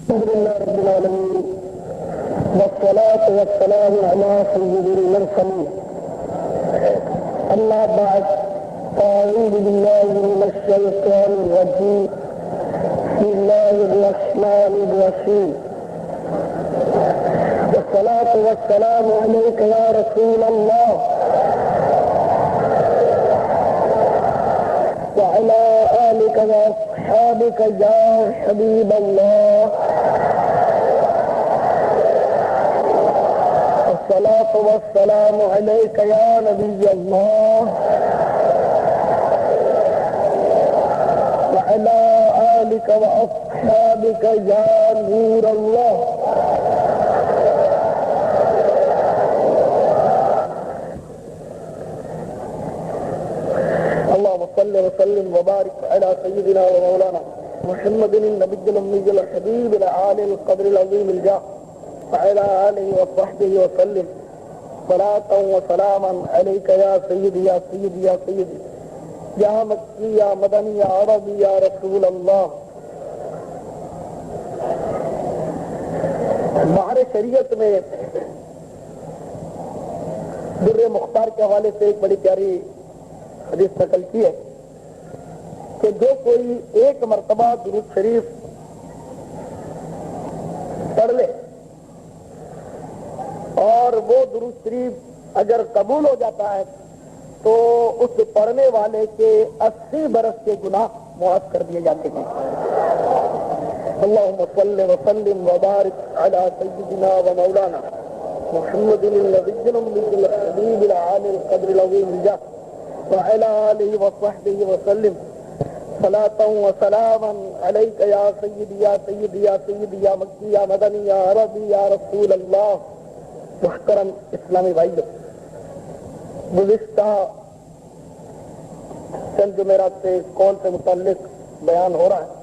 الحمد لله رب العالمين والصلاة والسلام على سيد المرسلين أما بعد أعوذ بالله من الشيطان الرجيم بسم الله الرحمن الرحيم والصلاة والسلام عليك يا رسول الله وعلى آلك وأصحابك يا حبيب الله الصلاة والسلام عليك يا نبي الله وعلى آلك وأصحابك يا نور الله اللهم صل وسلم وبارك على سيدنا ومولانا محمد النبي الأمي الحبيب العالي القدر العظيم الجاه وعلى آله وصحبه وسلم صلاة وسلاما عليك يا سيدي يا سيدي يا سيدي يا مكي يا مدني يا عربي يا رسول الله. بحر شریعت میں در مختار کے حوالے سے ایک بڑی پیاری حدیث نقل کی ہے کہ جو کوئی ایک مرتبہ درود شریف پڑھ لے اور وہ درود شریف اگر قبول ہو جاتا ہے تو اس پڑھنے والے کے 80 برس کے گناہ معاف کر دیے جاتے ہیں. اللهم صل وسلم وبارك على سيدنا ومولانا محمد النبي الأمي الحبيب العالي القدر العظيم الجاه وعلى آله وصحبه وسلم صلاة وسلاما عليك يا سيدي يا سيدي يا سيدي يا مكي يا مدني يا عربي يا رسول الله. محترم اسلامی بھائیو، گزشتہ چند جمعرات سے اس قول سے متعلق بیان ہو رہا ہے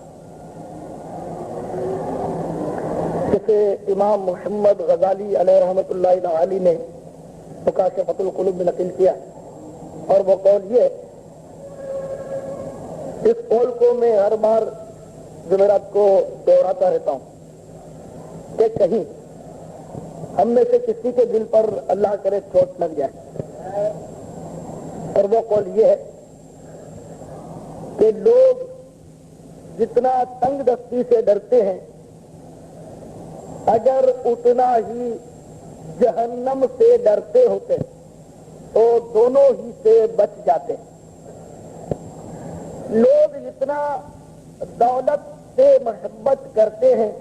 جسے امام محمد غزالی علیہ رحمۃ اللہ علیہ نے مکاشفۃ القلوب میں نقل کیا، اور وہ قول یہ ہے. اس قول کو میں ہر بار جمعرات کو دہراتا رہتا ہوں کہ کہیں ہم میں سے کسی کے دل پر اللہ کرے چوٹ لگ جائے، اور وہ قول یہ ہے کہ لوگ جتنا تنگ دستی سے ڈرتے ہیں اگر اتنا ہی جہنم سے ڈرتے ہوتے تو دونوں ہی سے بچ جاتے. لوگ جتنا دولت سے محبت کرتے ہیں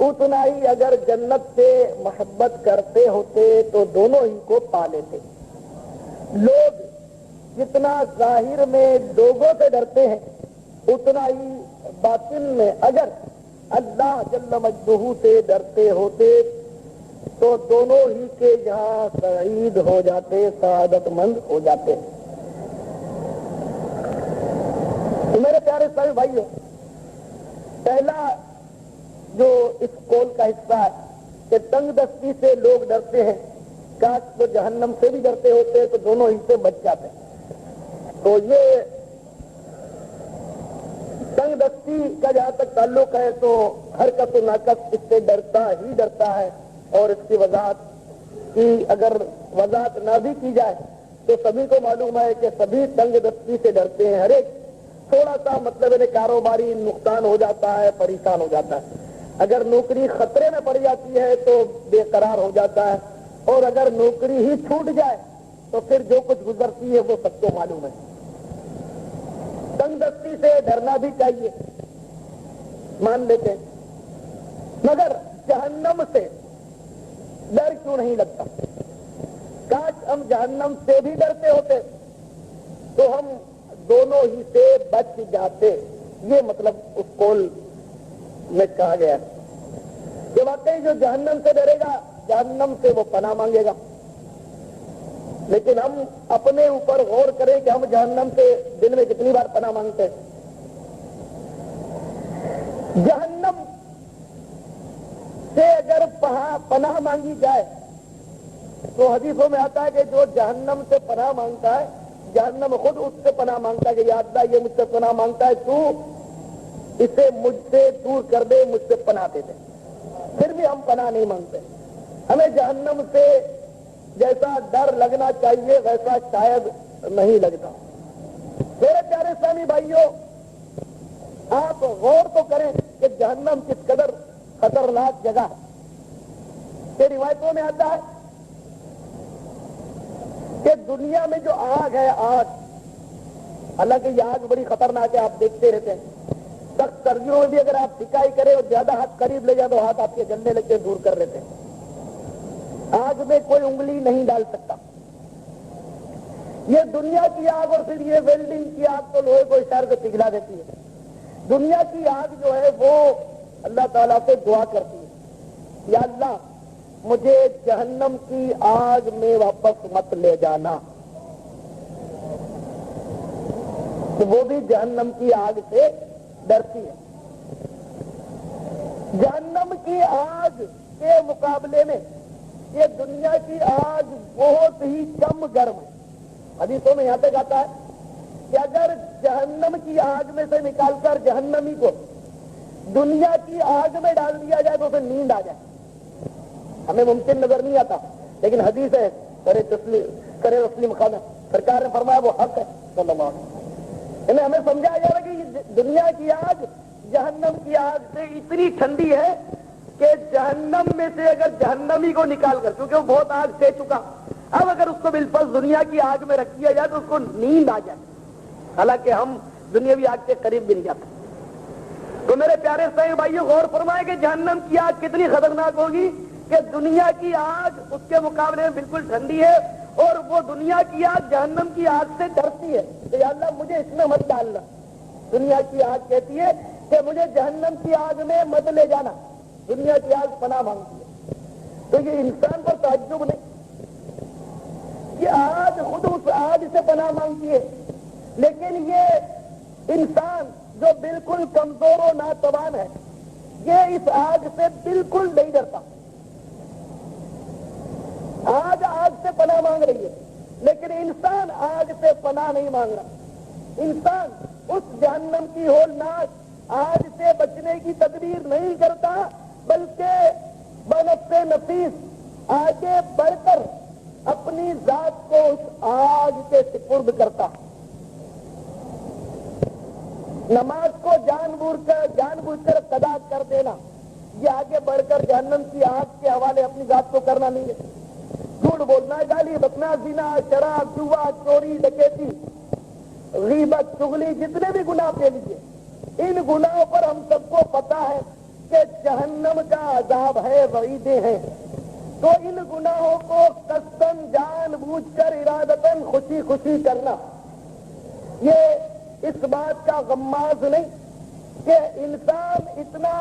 اتنا ہی اگر جنت سے محبت کرتے ہوتے تو دونوں ہی کو پا لیتے. لوگ جتنا ظاہر میں لوگوں سے ڈرتے ہیں اتنا ہی باطن میں اگر اللہ جل مجدہ سے ڈرتے ہوتے تو دونوں ہی کے یہاں سعید ہو جاتے، سعادت مند ہو جاتے. تو میرے پیارے سارے بھائیو، پہلا جو اس قول کا حصہ ہے کہ تنگ دستی سے لوگ ڈرتے ہیں، کاش وہ جہنم سے بھی ڈرتے ہوتے تو دونوں ہی سے بچ جاتے. تو یہ تنگ دستی کا جہاں تک تعلق ہے تو ہر کس و ناکس اس سے ڈرتا ہی ڈرتا ہے، اور اس کی وضاحت کی اگر وضاحت نہ بھی کی جائے تو سبھی کو معلوم ہے کہ سبھی تنگ دستی سے ڈرتے ہیں. ہر ایک تھوڑا سا مطلب کاروباری نقصان ہو جاتا ہے، پریشان ہو جاتا ہے. اگر نوکری خطرے میں پڑ جاتی ہے تو بے قرار ہو جاتا ہے، اور اگر نوکری ہی چھوٹ جائے تو پھر جو کچھ گزرتی ہے وہ سب کو معلوم ہے. تنگ دستی سے ڈرنا بھی چاہیے، مان لیتے ہیں، مگر جہنم سے ڈر کیوں نہیں لگتا؟ کاش ہم جہنم سے بھی ڈرتے ہوتے تو ہم دونوں ہی سے بچ جاتے. یہ مطلب اس قول میں کہا گیا ہے کہ واقعی جو جہنم سے ڈرے گا جہنم سے وہ پناہ مانگے گا. لیکن ہم اپنے اوپر غور کریں کہ ہم جہنم سے دن میں کتنی بار پناہ مانگتے ہیں. جہنم سے اگر پناہ مانگی جائے تو حدیثوں میں آتا ہے کہ جو جہنم سے پناہ مانگتا ہے جہنم خود اس سے پناہ مانگتا ہے کہ یا اللہ یہ مجھ سے پناہ مانگتا ہے تو اسے مجھ سے دور کر دے، مجھ سے پناہ دے دے. پھر بھی ہم پناہ نہیں مانگتے. ہمیں جہنم سے جیسا ڈر لگنا چاہیے ویسا شاید نہیں لگتا. میرے پیارے اسلامی بھائیوں، آپ غور تو کریں کہ جہنم کس قدر خطرناک جگہ ہے. کہ روایتوں میں آتا ہے کہ دنیا میں جو آگ ہے، آگ، حالانکہ یہ آگ بڑی خطرناک ہے، آپ دیکھتے رہتے ہیں. سخت سردیوں میں بھی اگر آپ سکائی کریں اور زیادہ ہاتھ قریب لے جائیں تو ہاتھ آپ کے جلنے لگتے، دور کر لیتے ہیں. آگ میں کوئی انگلی نہیں ڈال سکتا. یہ دنیا کی آگ، اور پھر یہ ویلڈنگ کی آگ تو لوہے کو اشار کو پگھلا دیتی ہے. دنیا کی آگ جو ہے وہ اللہ تعالیٰ سے دعا کرتی ہے، یا اللہ مجھے جہنم کی آگ میں واپس مت لے جانا. تو وہ بھی جہنم کی آگ سے ڈرتی ہے. جہنم کی آگ کے مقابلے میں یہ دنیا کی آگ بہت ہی کم گرم ہے. حدیثوں میں یہاں تک آتا ہے کہ اگر جہنم کی آگ میں سے نکال کر جہنمی کو دنیا کی آگ میں ڈال دیا جائے تو اسے نیند آ جائے. ہمیں ممکن نظر نہیں آتا، لیکن حدیث ہے کرے تسلیم خان سرکار نے فرمایا وہ حق ہے صلی اللہ علیہ وسلم. ہمیں سمجھایا جا رہا ہے کہ دنیا کی آگ جہنم کی آگ سے اتنی ٹھنڈی ہے کہ جہنم میں سے اگر جہنمی کو نکال کر، کیونکہ وہ بہت آگ سہ چکا، اب اگر اس کو بالفرض دنیا کی آگ میں رکھ دیا جائے تو اس کو نیند آ جائے، حالانکہ ہم دنیاوی آگ کے قریب بھی نہیں جاتے. تو میرے پیارے صاحب بھائیوں، غور فرمائے کہ جہنم کی آگ کتنی خطرناک ہوگی کہ دنیا کی آگ اس کے مقابلے میں بالکل ٹھنڈی ہے، اور وہ دنیا کی آگ جہنم کی آگ سے ڈرتی ہے. تو یا اللہ مجھے اس میں مت ڈالنا. دنیا کی آگ کہتی ہے کہ مجھے جہنم کی آگ میں مت لے جانا. دنیا کی آگ پناہ مانگتی ہے. تو یہ انسان پر تعجب نہیں، یہ آگ خود اس آگ سے پناہ مانگتی ہے، لیکن یہ انسان جو بالکل کمزور و ناتوان ہے یہ اس آگ سے بالکل نہیں ڈرتا. آگ سے پناہ مانگ رہی ہے، لیکن انسان آگ سے پناہ نہیں مانگ رہا. انسان اس جہنم کی ہولناک آگ سے بچنے کی تدبیر نہیں کرتا، بلکہ بنفس نفیس آگے بڑھ کر اپنی ذات کو اس آگ کے سپرد کرتا. نماز کو جان بوجھ کر قضا کر دینا، یہ آگے بڑھ کر جہنم کی آگ کے حوالے اپنی ذات کو کرنا نہیں ہے. جھوٹ بولنا، گالی بکنا، زنا، شراب، جوا، چوری، ڈکیتی، غیبت، چغلی، جتنے بھی گناہ لے لیجیے، ان گناہوں پر ہم سب کو پتا ہے کہ جہنم کا عذاب ہے، وعیدیں ہیں. تو ان گناہوں کو قصداً جان بوجھ کر ارادتاً خوشی خوشی کرنا، یہ اس بات کا غماز نہیں کہ انسان اتنا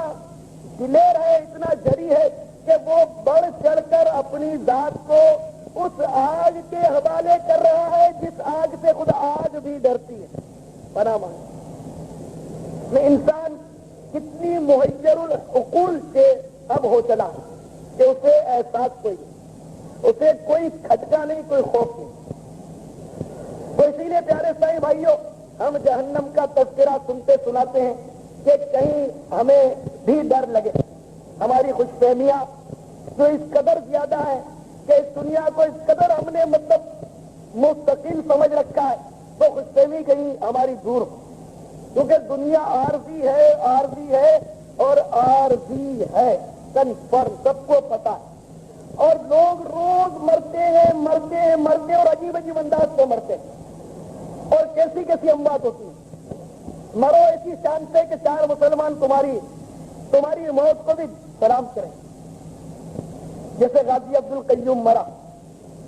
دلیر ہے، اتنا جری ہے کہ وہ بڑھ چڑھ کر اپنی ذات کو اس آگ کے حوالے کر رہا ہے جس آگ سے خود آگ بھی ڈرتی ہے. پناہ مانگ میں انسان کتنی محیر العقول سے اب ہو چلا کہ اسے احساس کوئی نہیں، اسے کوئی کھٹکا نہیں، کوئی خوف نہیں. تو اسی لیے پیارے سائیں بھائیوں، ہم جہنم کا تذکرہ سنتے سناتے ہیں کہ کہیں ہمیں بھی ڈر لگے. ہماری خوش فہمیاں جو اس قدر زیادہ ہے کہ اس دنیا کو اس قدر ہم نے مستقل سمجھ رکھا ہے، تو خوش فہمی کہیں ہماری دور ہو، کیونکہ دنیا عارضی ہے اور عارضی ہے، کنفرم، سب کو پتا ہے. اور لوگ روز مرتے اور عجیب عجیب انداز سے مرتے ہیں، اور کیسی کیسی اموات ہوتی ہیں. مرو ایسی شان سے کہ چار مسلمان تمہاری موت کو بھی سلام کریں. جیسے غازی عبد القیوم مرا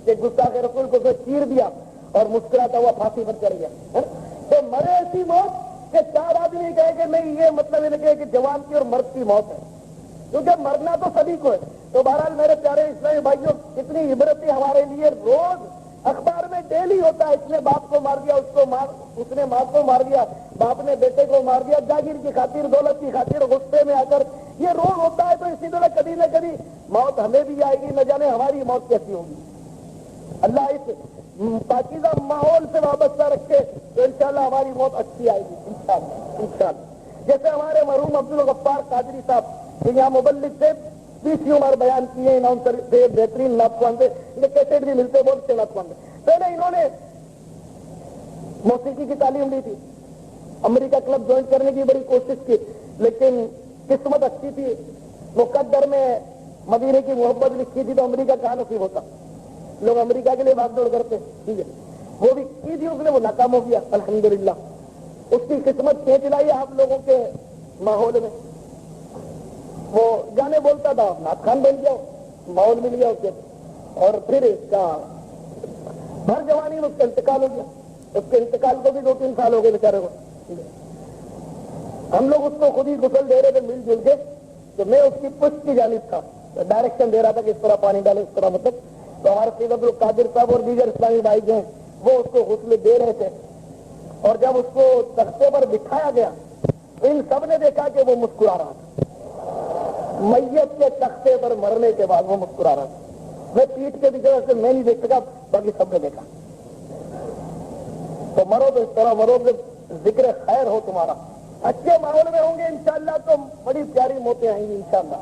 کہ گستاخ رسول کو چیر دیا اور مسکراتا ہوا پھانسی پر چڑھ گیا. تو مرے ایسی موت کہ چار آدمی کہے کہ نہیں، یہ مطلب یہ لگے کہ جوان کی اور مرد کی موت ہے، کیونکہ مرنا تو سبھی کو ہے. تو بہرحال میرے پیارے اسلامی بھائیوں، کتنی عبرتیں ہمارے لیے روز اخبار میں ڈیلی ہوتا ہے. اس نے باپ کو مار دیا، اس نے ماں کو مار دیا، باپ نے بیٹے کو مار دیا، جاگیر کی خاطر، دولت کی خاطر، غصے میں آ کر. یہ روز ہوتا ہے. تو اسی طرح کبھی نہ کبھی موت ہمیں بھی آئے گی، نہ جانے ہماری موت کیسی ہوگی. اللہ اس پاکیزہ ماحول سے وابستہ رکھے تو انشاءاللہ ہماری موت اچھی آئے گی، انشاءاللہ. جیسے ہمارے مرحوم عبدالغفار قادری صاحب جو یہاں مبلغ سے 20 عمر بیان کیے، اناؤنسر تھے، بہترین نعت سے، انہیں کیسٹ بھی ملتے، بہت اچھے نعت سے۔ پہلے انہوں نے موسیقی کی تعلیم لی تھی، امریکہ کلب جوائن کرنے کی بڑی کوشش کی، لیکن قسمت اچھی تھی، مقدر میں مدینے کی محبت لکھی تھی تو امریکہ کہاں نصیب ہوتا، لوگ امریکہ کے لیے بھاگ دوڑ کرتے، ٹھیک ہے، وہ بھی کی تھی، اس نے وہ ناکام ہو گیا الحمدللہ۔ اس کی قسمت کھینچ لائی آپ لوگوں کے ماحول میں، وہ گانے بولتا تھا، نعت خان بن گیا، ماحول مل گیا اسے، اور پھر اس کا بھر جوانی میں اس کا انتقال ہو گیا۔ اس کے انتقال کو بھی 2-3 سال ہو گئے بیچارے کو۔ ہم لوگ اس کو خود ہی غسل دے رہے تھے مل جل کے، تو میں اس کی پشت کی جانب تھا، ڈائریکشن دے رہا تھا کہ اس طرح پانی ڈالے، اس طرح مطلب، تو ہمارے سید عبدالقادر صاحب اور دیگر اسلامی بھائی جو ہیں وہ اس کو غسل دے رہے تھے، اور جب اس کو تختے پر بٹھایا گیا ان سب نے دیکھا کہ وہ مسکرا رہا تھا، میت کے تختے پر مرنے کے بعد وہ مسکرا رہا تھا۔ میں پیٹ کے پیچھے سے میں نہیں دیکھ سکا، باقی سب نے دیکھا۔ تو مرو تو اس طرح مرو کہ ذکر خیر ہو تمہارا، اچھے ماحول میں ہوں گے انشاءاللہ تو بڑی پیاری موتیں آئیں گی انشاءاللہ،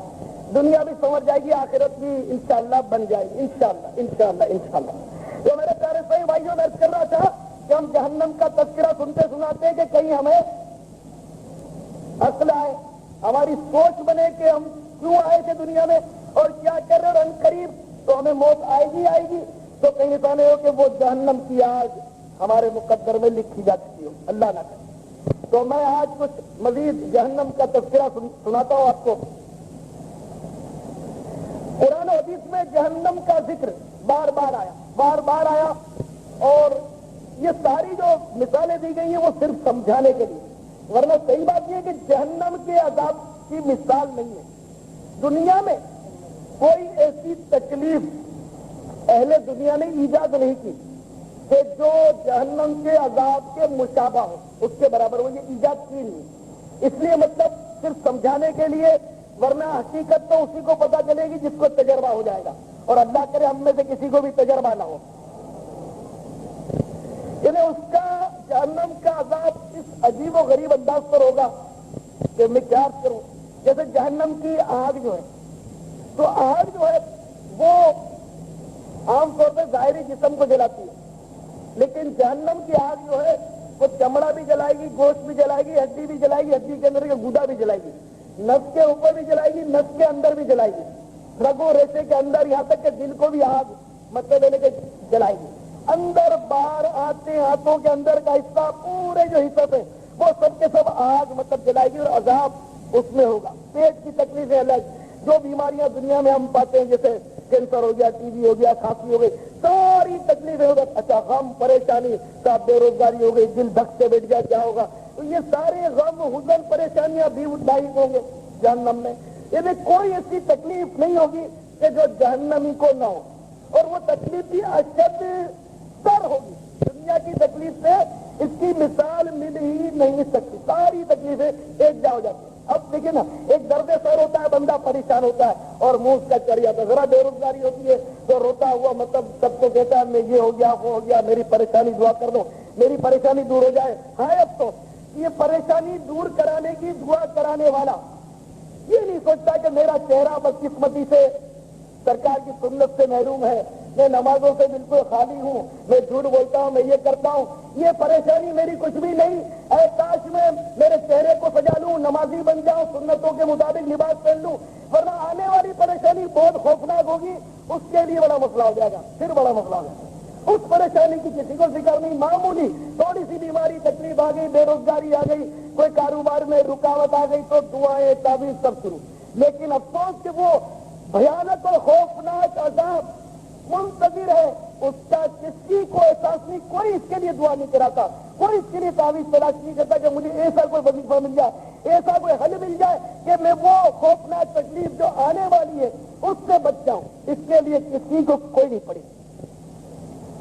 دنیا بھی سمجھ جائے گی، آخرت بھی انشاءاللہ بن جائے گی انشاءاللہ انشاءاللہ انشاءاللہ۔ تو میرے پیارے صحیح بھائیوں میں عرض کر رہا تھا کہ ہم جہنم کا تذکرہ سنتے سناتے کہ کہیں ہمیں عقل آئے، ہماری سوچ بنے کہ ہم کیوں آئے تھے دنیا میں اور کیا کر رہے، اور ان قریب تو ہمیں موت آئے گی، تو کہیں ایسا نہیں ہو کہ وہ جہنم کی آگ ہمارے مقدر میں لکھی جا چکی ہو، اللہ نہ کرے۔ تو میں آج کچھ مزید جہنم کا تذکرہ سناتا ہوں آپ کو۔ قرآن و حدیث میں جہنم کا ذکر بار بار آیا، اور یہ ساری جو مثالیں دی گئی ہیں وہ صرف سمجھانے کے لیے، ورنہ صحیح بات یہ ہے کہ جہنم کے عذاب کی مثال نہیں ہے۔ دنیا میں کوئی ایسی تکلیف اہل دنیا نے ایجاد نہیں کی کہ جو جہنم کے عذاب کے مشابہ ہو، اس کے برابر وہ یہ ایجاد کی نہیں، اس لیے مطلب صرف سمجھانے کے لیے، ورنہ حقیقت تو اسی کو پتہ چلے گی جس کو تجربہ ہو جائے گا، اور اللہ کرے ہم میں سے کسی کو بھی تجربہ نہ ہو۔ یعنی اس کا جہنم کا عذاب اس عجیب و غریب انداز پر ہوگا کہ میں کیا عرض کروں۔ جیسے جہنم کی آگ جو ہے، تو آگ جو ہے وہ عام طور پہ ظاہری جسم کو جلاتی ہے، لیکن جہنم کی آگ جو ہے وہ چمڑا بھی جلائے گی، گوشت بھی جلائے گی، ہڈی بھی جلائے گی، ہڈی کے اندر کا گودا بھی جلائے گی، نس کے اوپر بھی جلائے گی، نس کے اندر بھی جلائے گی، رگو ریشے کے اندر، یہاں تک کہ دل کو بھی آگ مطلب دینے کے جلائے گی، اندر باہر آتے ہاتھوں کے اندر کا حصہ، پورے جو حصے تھے وہ سب کے سب آگ مطلب جلائے گی، اور عذاب اس میں ہوگا۔ پیٹ کی تکلیفیں الگ، جو بیماریاں دنیا میں ہم پاتے ہیں جیسے کینسر ہو گیا، ٹی وی ہو گیا، کھانسی ہو گئی، ساری تکلیفیں ہوگا، اچھا غم پریشانی، صاحب بے روزگاری ہو گئی، دل دھک سے بیٹھ گیا، کیا ہوگا، تو یہ سارے غم حزن پریشانیاں بھی لاحق ہوں گے جہنم میں۔ یہ کوئی ایسی تکلیف نہیں ہوگی کہ جو جہنمی کو نہ ہو، اور وہ تکلیف بھی اشد تر ہوگی۔ دنیا کی تکلیف سے اس کی مثال مل ہی نہیں سکتی، ساری تکلیفیں ایک جا ہو جاتی ہیں۔ اب دیکھیں نا، ایک درد سر ہوتا ہے، بندہ پریشان ہوتا ہے اور منہ اس کا چڑھ جاتا ہے، ذرا بے روزگاری ہوتی ہے تو روتا ہوا مطلب سب کو کہتا ہے میں یہ ہو گیا وہ ہو گیا، میری پریشانی دعا کر دو، میری پریشانی دور ہو جائے۔ ہائے اب تو یہ پریشانی دور کرانے کی دعا کرانے والا یہ نہیں سوچتا کہ میرا چہرہ بدقسمتی سے سرکار کی سنت سے محروم ہے، میں نمازوں سے بالکل خالی ہوں، میں جھوٹ بولتا ہوں، میں یہ کرتا ہوں، یہ پریشانی میری کچھ بھی نہیں، اے کاش میں میرے چہرے کو سجا لوں، نمازی بن جاؤں، سنتوں کے مطابق لباس پہن لوں، ورنہ آنے والی پریشانی بہت خوفناک ہوگی، اس کے لیے بڑا مسئلہ ہو جائے گا، پھر بڑا مسئلہ ہو جائے گا۔ اس پریشانی کی کسی کو فکر نہیں، معمولی تھوڑی سی بیماری تکلیف آ گئی، بے روزگاری آ گئی، کوئی کاروبار میں رکاوٹ آ گئی تو دعائیں تعویذ سب شروع، لیکن افسوس کہ وہ بھیانک اور خوفناک عذاب منتظر ہے، اس کا کسی کو احساس نہیں، کوئی اس کے لیے دعا نہیں کراتا، کوئی اس کے لیے تعویذ تلاش نہیں کرتا کہ مجھے ایسا کوئی وظیفہ مل جائے، ایسا کوئی حل مل جائے کہ میں وہ خوفناک تکلیف جو آنے والی ہے اس سے بچ جاؤں، اس کے لیے کسی کو کوئی نہیں پڑی۔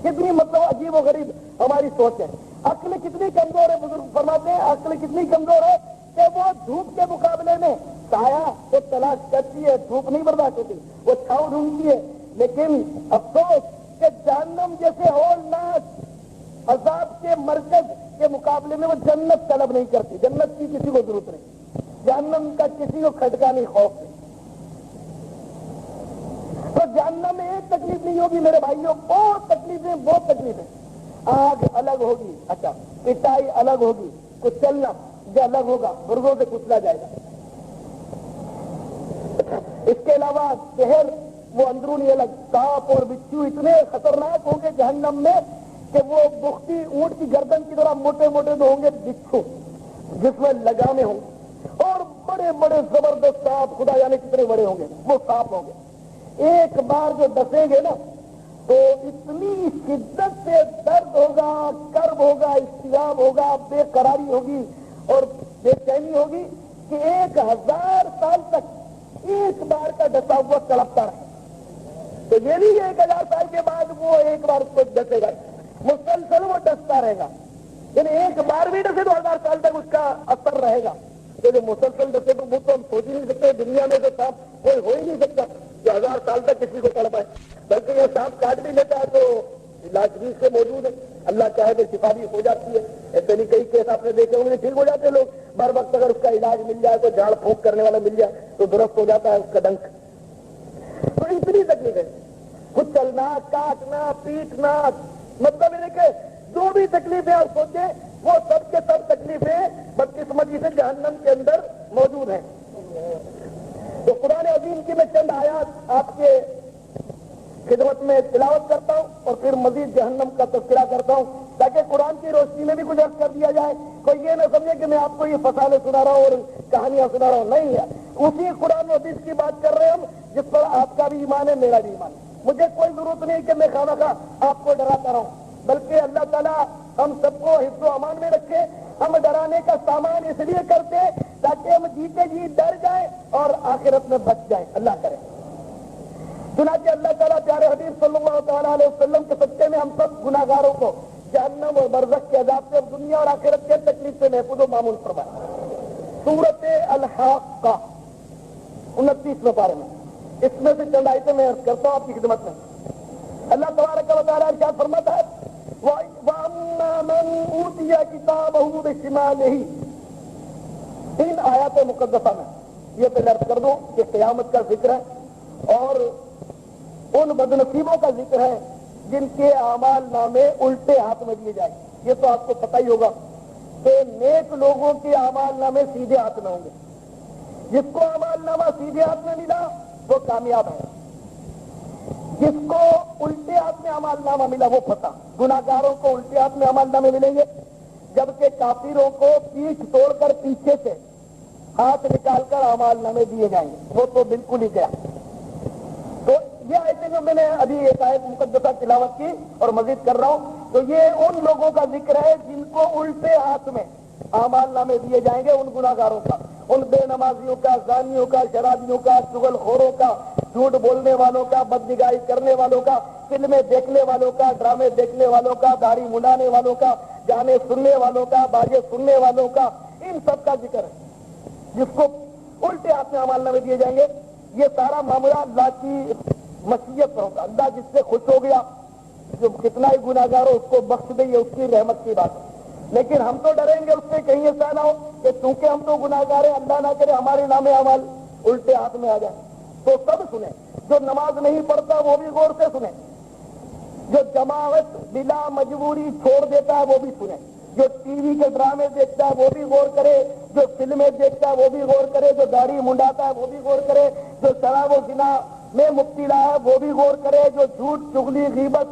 کتنی مطلب عجیب و غریب ہماری سوچ ہے، عقل کتنی کمزور ہے، بزرگ فرماتے ہیں عقل کتنی کمزور ہے کہ وہ دھوپ کے مقابلے میں سایہ وہ تلاش کرتی ہے، دھوپ نہیں برداشت ہوتی، وہ چھاؤں ڈھونڈتی ہے، لیکن افسوس کہ جہنم جیسے ہولناک عذاب کے مرکز کے مقابلے میں وہ جنت طلب نہیں کرتی، جنت کی کسی کو ضرورت نہیں، جہنم کا کسی کو کھٹکا نہیں، خوف نہیں۔ تو جہنم میں ایک تکلیف نہیں ہوگی میرے بھائیوں، بہت تکلیفیں، بہت تکلیفیں۔ آگ الگ ہوگی، اچھا پٹائی الگ ہوگی، کچلنا جو الگ ہوگا، مرغوں سے کچلا جائے گا۔ اس کے علاوہ شہر وہ اندرونی الگ، سانپ اور بچھو اتنے خطرناک ہوں گے جہنم میں کہ وہ بختی اونٹ کی گردن کی طرح موٹے موٹے تو ہوں گے بچھو، جس میں لگامیں ہوں گے، اور بڑے بڑے زبردست سانپ، خدا جانے کتنے بڑے ہوں گے وہ سانپ ہوں گے۔ ایک بار جو ڈسیں گے نا تو اتنی شدت سے درد ہوگا، کرب ہوگا، اضطراب ہوگا، بے قراری ہوگی اور بے چینی ہوگی کہ 1000 سال تک ایک بار کا ڈسا ہوا تڑپتا رہے۔ تو یہ نہیں ہے 1000 سال کے بعد وہ ایک بار اس کو ڈسے گا، مسلسل وہ ڈستا رہے گا، یعنی ایک بار بھی ڈسے تو 1000 سال تک اس کا اثر رہے گا۔ تو جو مسلسل ڈسے تو وہ تو ہم سوچ ہی نہیں سکتے، دنیا میں تو سانپ کوئی ہو ہی نہیں سکتا کہ 1000 سال تک کسی کو تڑپائے، بلکہ یہ سانپ کاٹ بھی لیتا ہے تو علاج بھی سے موجود ہے، اللہ چاہے تو شفا بھی ہو جاتی ہے۔ ایسے نہیں کئی کیس آپ نے دیکھے ہوں گے ٹھیک ہو جاتے لوگ، بر وقت اگر اس کا علاج مل جائے تو جھاڑ پھونک کرنے والا مل جائے تو درست ہو جاتا ہے اس کا ڈنک۔ تو اتنی تکلیف ہے، کچلنا، کاٹنا، پیٹنا، مطلب یہ کہ جو بھی تکلیفیں آپ سوچیں وہ سب کے سب تکلیفیں بدقسمتی سے جہنم کے اندر موجود ہیں۔ تو قرآن عظیم کی میں چند آیات آپ کے خدمت میں تلاوت کرتا ہوں اور پھر مزید جہنم کا تذکرہ کرتا ہوں تاکہ قرآن کی روشنی میں بھی کچھ عرض کر دیا جائے، کوئی یہ نہ سمجھے کہ میں آپ کو یہ فسانے سنا رہا ہوں اور کہانیاں سنا رہا ہوں، نہیں ہے، اسی قرآن و حدیث کی بات کر رہے ہیں ہم جس پر آپ کا بھی ایمان ہے، میرا بھی ایمان ہے۔ مجھے کوئی ضرورت نہیں کہ میں خواہ خواہ آپ کو ڈراتا رہوں، بلکہ اللہ تعالیٰ ہم سب کو حفظ و امان میں رکھے۔ ہم ڈرانے کا سامان اس لیے کرتے تاکہ ہم جیتے جی ڈر جائیں اور آخرت میں بچ جائیں، اللہ کرے۔ چنانچہ اللہ تعالیٰ پیارے حبیب صلی اللہ تعالیٰ علیہ وسلم کے صدقے میں ہم سب گناہگاروں کو جہنم اور برزخ کے عذاب سے، دنیا اور آخرت کے تکلیف سے محفوظ و معمول فرمائے۔ سورۃ الحاقہ 29ویں پارے میں، اس میں سے چند آیتیں میں عرض کرتا ہوں آپ کی خدمت میں۔ اللہ تبارک و تعالیٰ ارشاد فرماتا ہے وَأَمَّا مَنْ أُوتِيَ كِتَابَهُ بِشِمَالِهِ۔ ان آیات مقدسہ میں یہ پہلے عرض کر دوں کہ قیامت کا ذکر ہے اور ان بدنصیبوں کا ذکر ہے جن کے اعمال نامے الٹے ہاتھ میں دیے جائیں۔ یہ تو آپ کو پتہ ہی ہوگا کہ نیک لوگوں کے اعمال نامے سیدھے ہاتھ میں ہوں گے، جس کو اعمال نامہ سیدھے ہاتھ میں ملا وہ کامیاب ہے، جس کو الٹے ہاتھ میں اعمال نامہ ملا وہ پھنسا۔ گناہگاروں کو الٹے ہاتھ میں اعمال نامے ملیں گے، جبکہ کافروں کو پیٹھ توڑ کر پیچھے سے ہاتھ نکال کر اعمال نامے دیے جائیں گے، وہ تو بالکل ہی گیا۔ تو یہ آیتیں جو میں نے ابھی ایک آیت مقدسہ تلاوت کی اور مزید کر رہا ہوں، تو یہ ان لوگوں کا ذکر ہے جن کو الٹے ہاتھ میں اعمال نامے دیے جائیں گے، ان گناہگاروں کا، ان بے نمازیوں کا، زانیوں کا، شرابیوں کا، چغل خوروں کا، جھوٹ بولنے والوں کا، بدنگاہی کرنے والوں کا، فلمیں دیکھنے والوں کا، ڈرامے دیکھنے والوں کا، داڑھی منڈانے والوں کا، گانے سننے والوں کا، باجے سننے والوں کا، ان سب کا ذکر ہے جس کو الٹے ہاتھ میں اعمال نامے دیے جائیں گے۔ یہ سارا معاملہ اللہ کی مشیت پر ہوگا، اللہ جس سے خوش ہو گیا، جو کتنا ہی گناہگار ہو اس کو بخش دے، اس کی رحمت کی بات ہے۔ لیکن ہم تو ڈریں گے اس سے کہیں ایسا نہ ہو کہ چونکہ ہم تو گناہگار ہیں، اللہ نہ کرے ہمارے نام اعمال الٹے ہاتھ میں آ جائے۔ تو سب سنیں، جو نماز نہیں پڑھتا وہ بھی غور سے سنیں، جو جماعت بلا مجبوری چھوڑ دیتا ہے وہ بھی سنیں، جو ٹی وی کے ڈرامے دیکھتا ہے وہ بھی غور کرے، جو فلمیں دیکھتا ہے وہ بھی غور کرے، جو داڑھی منڈاتا ہے وہ بھی غور کرے، جو شراب و زنا میں مبتلا ہے وہ بھی غور کرے، جو جھوٹ چغلی غیبت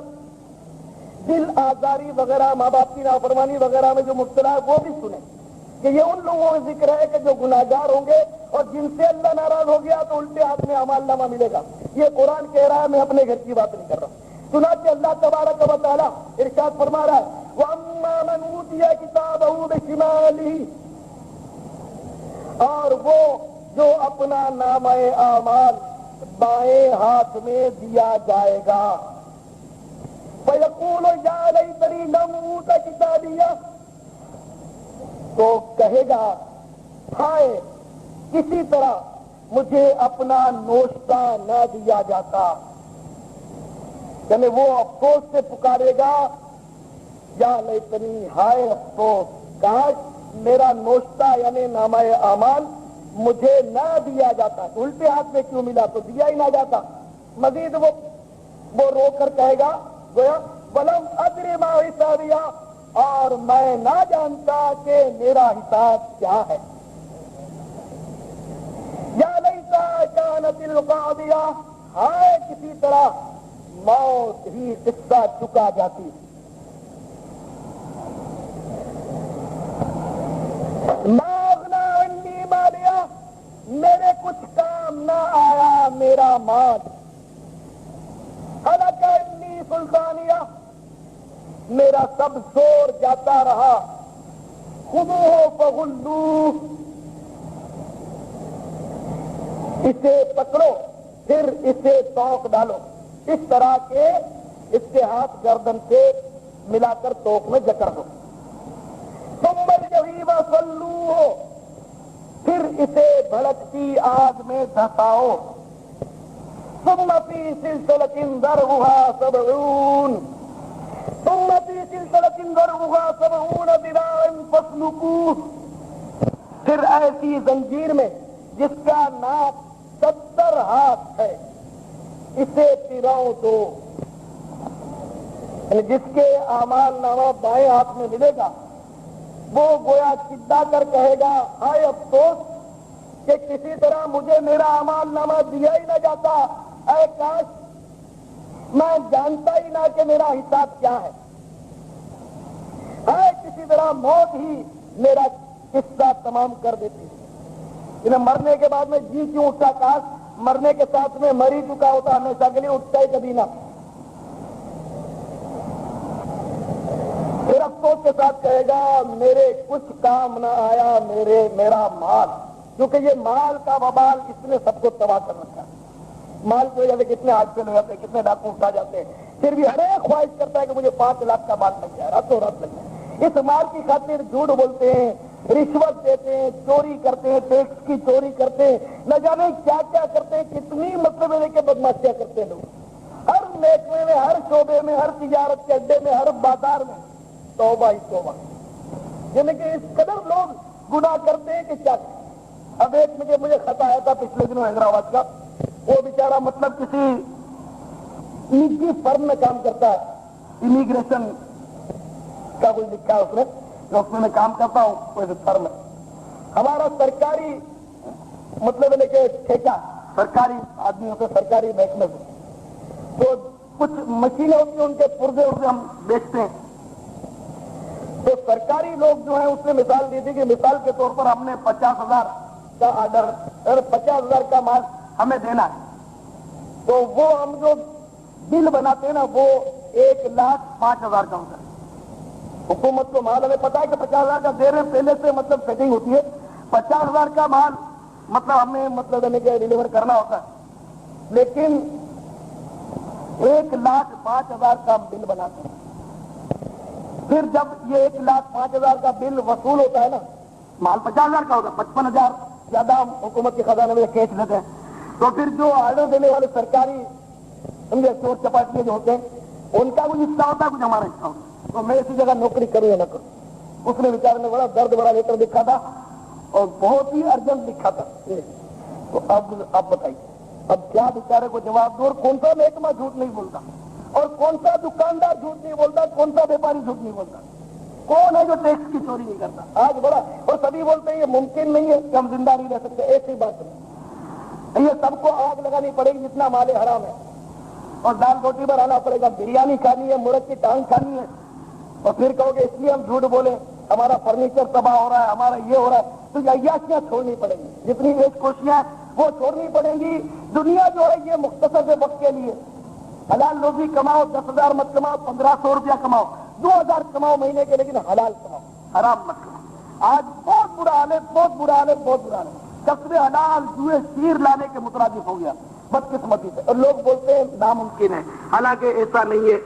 دل آزاری وغیرہ ماں باپ کی نافرمانی وغیرہ میں جو مبتلا ہے وہ بھی سنیں کہ یہ ان لوگوں کا ذکر ہے کہ جو گناہگار ہوں گے اور جن سے اللہ ناراض ہو گیا تو الٹے ہاتھ میں اعمال نامہ ملے گا۔ یہ قرآن کہہ رہا ہے، میں اپنے گھر کی بات نہیں کر رہا ہوں۔ چنانچہ اللہ تبارک و تعالیٰ ارشاد فرما رہا ہے وَأَمَّا مَنْ أُوتِيَ كِتَابَهُ بِشِمَالِهِ، اور وہ جو اپنا نامہ اعمال بائیں ہاتھ میں دیا جائے گا، فَيَقُولُ يَا لَيْتَنِي لَمْ أُوتَ كِتَابِيَهْ، تو کہے گا ہائے کسی طرح مجھے اپنا نوشتہ نہ دیا جاتا، یعنی وہ افسوس سے پکارے گا یا لیتنی، ہائے افسوس، کاش میرا نوشتہ یعنی نامہ اعمال مجھے نہ دیا جاتا، الٹے ہاتھ میں کیوں ملا، تو دیا ہی نہ جاتا۔ مزید وہ رو کر کہے گا گویا ولم ادری ما حسابیا، اور میں نہ جانتا کہ میرا حساب کیا ہے۔ یا لیتا کانت القاضیہ، ہائے کسی طرح موت ہی قصہ چکا جاتی۔ ما اغنی عنی مالیہ، میرے کچھ کام نہ آیا میرا مال۔ ہلک عنی سلطانیہ، میرا سب زور جاتا رہا۔ خذوہ فغلوہ، اسے پکڑو پھر اسے توق ڈالو، اس طرح کے اس کے ہاتھ گردن سے ملا کر توق میں جکڑ دو۔ ثم الجحیم صلوہ، پھر اسے بھڑکتی آگ میں دھساؤ۔ ثم فی سلسلۃ ذرعها 70، ثم فی سلسلۃ ذرعها 70 ذراعا فاسلکوہ، پھر ایسی زنجیر میں جس کا ناپ 70 ہاتھ ہے اسے پھراؤ دو۔ جس کے اعمال نامہ بائیں ہاتھ میں ملے گا وہ گویا چڑا کر کہے گا ہائے افسوس کہ کسی طرح مجھے میرا اعمال نامہ دیا ہی نہ جاتا، اے کاش میں جانتا ہی نہ کہ میرا حساب کیا ہے، اے کسی طرح موت ہی میرا قصہ تمام کر دیتی۔ انہیں مرنے کے بعد میں جی کیوں اٹھتا، کاش مرنے کے ساتھ میں مر ہی چکا ہوتا، ہمیشہ کے لیے اٹھتا ہی کبھی نہ۔ پھر افسوس کے ساتھ کہے گا میرے کچھ کام نہ آیا میرا مال، کیونکہ یہ مال کا وبال اس نے سب کو تباہ کر رکھا ہے۔ مال کی وجہ سے کتنے حادثے ہو جاتے ہیں، کتنے ڈاکو اٹھا جاتے ہیں، پھر بھی ہر ایک خواہش کرتا ہے کہ مجھے 5 لاکھ کا مال لگ جائے، راتوں رات لگ جائے۔ اس مال کی خاطر جھوٹ بولتے ہیں، رشوت دیتے ہیں، چوری کرتے ہیں، ٹیکس کی چوری کرتے ہیں، نہ جانے کیا کیا کرتے ہیں، کتنی مطلب ہے کہ بدماشیاں کرتے ہیں لوگ، ہر محکمے میں، ہر شعبے میں، ہر تجارت کے اڈے میں، ہر بازار میں توبہ ہی توبہ، یعنی کہ اس قدر لوگ گناہ کرتے ہیں کہ کیا۔ اب ایک مجھے خط آیا تھا پچھلے دنوں حیدرآباد کا، وہ بیچارہ مطلب کسی نجی فرم میں کام کرتا ہے، امیگریشن کا کوئی لکھا ہے اس میں کام کرتا ہوں، کوئی فرم ہے ہمارا سرکاری مطلب ہے کہ ٹھیکہ سرکاری آدمی ہوتے سرکاری محکمے سے، تو کچھ مشینیں ہوتی ہیں ان کے پرزے ہم بیچتے ہیں، تو سرکاری لوگ جو ہیں اس نے مثال دی تھی کہ مثال کے طور پر ہم نے 50,000 کا آرڈر، 50,000 کا مال ہمیں دینا ہے، تو وہ ہم جو بل بناتے ہیں نا وہ 1,05,000 کا ہوتا ہے۔ حکومت کو مال ہمیں پتا ہے کہ 50,000 کا دے رہے ہیں، پہلے سے مطلب سیٹنگ ہوتی ہے، 50,000 کا مال مطلب ہمیں مطلب ڈلیور کرنا ہوتا ہے، لیکن 1,05,000 کا بل بناتے ہیں۔ پھر جب یہ 1,05,000 کا بل وصول ہوتا ہے نا، مال 50,000 کا ہوگا، 55,000 زیادہ ہم حکومت کے خزانے میں کھینچ لیتے ہیں، تو پھر جو آرڈر دینے والے سرکاری چور چپاٹیاں جو ہوتے ہیں ان کا کچھ حصہ ہوتا ہے، کچھ ہمارا حصہ ہوتا ہے، تو میں اسی جگہ نوکری کروں یا نہ کروں۔ اس نے بیچارے نے بڑا درد بڑا لیٹر لکھا تھا اور بہت ہی ارجنٹ لکھا تھا، تو اب بتائیے اب کیا بیچارے کو جواب دو، اور کون سا محکمہ جھوٹ نہیں بولتا، اور کون سا دکاندار جھوٹ نہیں بولتا، کون سا ویپاری جھوٹ نہیں بولتا، کون ہے جو ٹیکس کی چوری نہیں کرتا آج بڑا، اور سبھی بولتے ہیں یہ ممکن نہیں ہے کہ ہم زندہ نہیں رہ سکتے، ایسی بات نہیں، یہ سب کو آگ لگانی پڑے گی جتنا مال حرام ہے، اور دال روٹی پر آنا پڑے گا، بریانی کھانی ہے، مرغ کی ٹانگ کھانی ہے، اور پھر کہو گے اس لیے ہم جھوٹ بولے ہمارا فرنیچر تباہ ہو رہا ہے، ہمارا یہ ہو رہا ہے، تو عیاشیاں چھوڑنی پڑیں گی، جتنی ایک کوشیاں وہ چھوڑنی پڑیں گی۔ دنیا جو ہے یہ مختصر سے وقت کے لیے، حلال روزی کماؤ، 10,000 مت کماؤ، 1,500 روپیہ کماؤ، 2,000 کماؤ مہینے کے، لیکن حلال کماؤ، حرام مت کماؤ۔ آج بہت برا حال ہے، بہت برا حال ہے، بہت برا حال ہے، کسب حلال جوئے شیر لانے کے مترادف ہو گیا بدقسمتی سے، اور لوگ بولتے ہیں ناممکن ہے، حالانکہ ایسا نہیں ہے،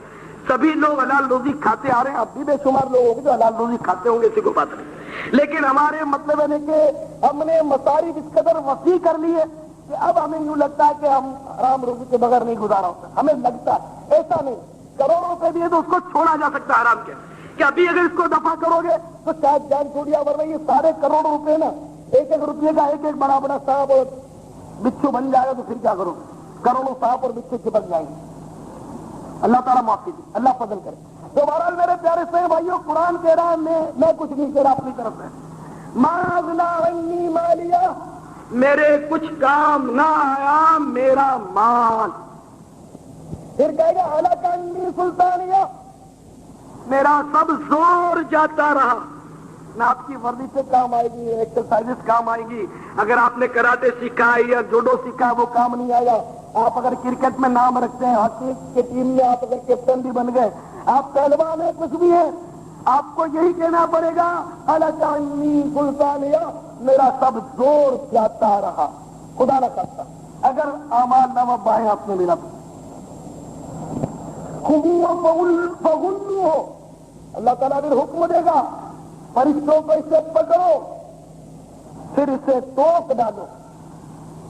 سبھی لوگ حلال روزی کھاتے آ رہے ہیں، اب بھی بے شمار لوگ ہوں گے جو حلال روزی کھاتے ہوں گے، اسی کو بات نہیں، لیکن ہمارے مطلب ہے کہ ہم نے مصارف اس قدر وسیع کر لی ہے کہ اب ہمیں یوں لگتا ہے کہ ہم حرام روزی کے بغیر نہیں گزارا ہوتا، ہمیں لگتا ہے، ایسا نہیں، کروڑوں روپے دیے تو اس کو چھوڑا جا سکتا ہے حرام کے، کہ ابھی اگر اس کو دفع کرو گے تو شاید جان چھوڑیا، ورنہ یہ سارے کروڑوں روپے نا ایک ایک روپے کا ایک ایک بڑا بڑا سانپ اور بچھو بن جائے گا تو پھر کیا کرو؟ کروڑوں سانپ اور بچھو چپک جائیں گے۔ اللہ تعالیٰ معافی دے، اللہ فضل کرے۔ تو بہرحال میرے پیارے سے بھائیوں، قرآن کہہ رہا ہے میں کچھ نہیں کہہ رہا اپنی طرف سے، ما اغنی عنی مالیہ، میرے کچھ کام نہ آیا میرا مال۔ پھر کہے گا ہلاک عنی سلطانیہ، میرا سب زور جاتا رہا۔ نہ آپ کی ورزش سے کام آئے گی، ایکسرسائز کام آئے گی، اگر آپ نے کراٹے سیکھا ہے یا جوڈو سیکھا ہے وہ کام نہیں آیا، آپ اگر کرکٹ میں نام رکھتے ہیں، ہاکی کی ٹیم میں آپ اگر کیپٹن بھی بن گئے، آپ پہلوان ہیں، کچھ بھی ہے، آپ کو یہی کہنا پڑے گا ہلاک عنی سلطانیہ، میرا سب زور جاتا رہا۔ خدا نہ خاصہ اگر اعمال نامہ بائیں ہاتھ میں ملا فغلو ہو، اللہ تعالیٰ پھر حکم دے گا فرشتوں کو اسے پکڑو پھر اسے توپ ڈالو۔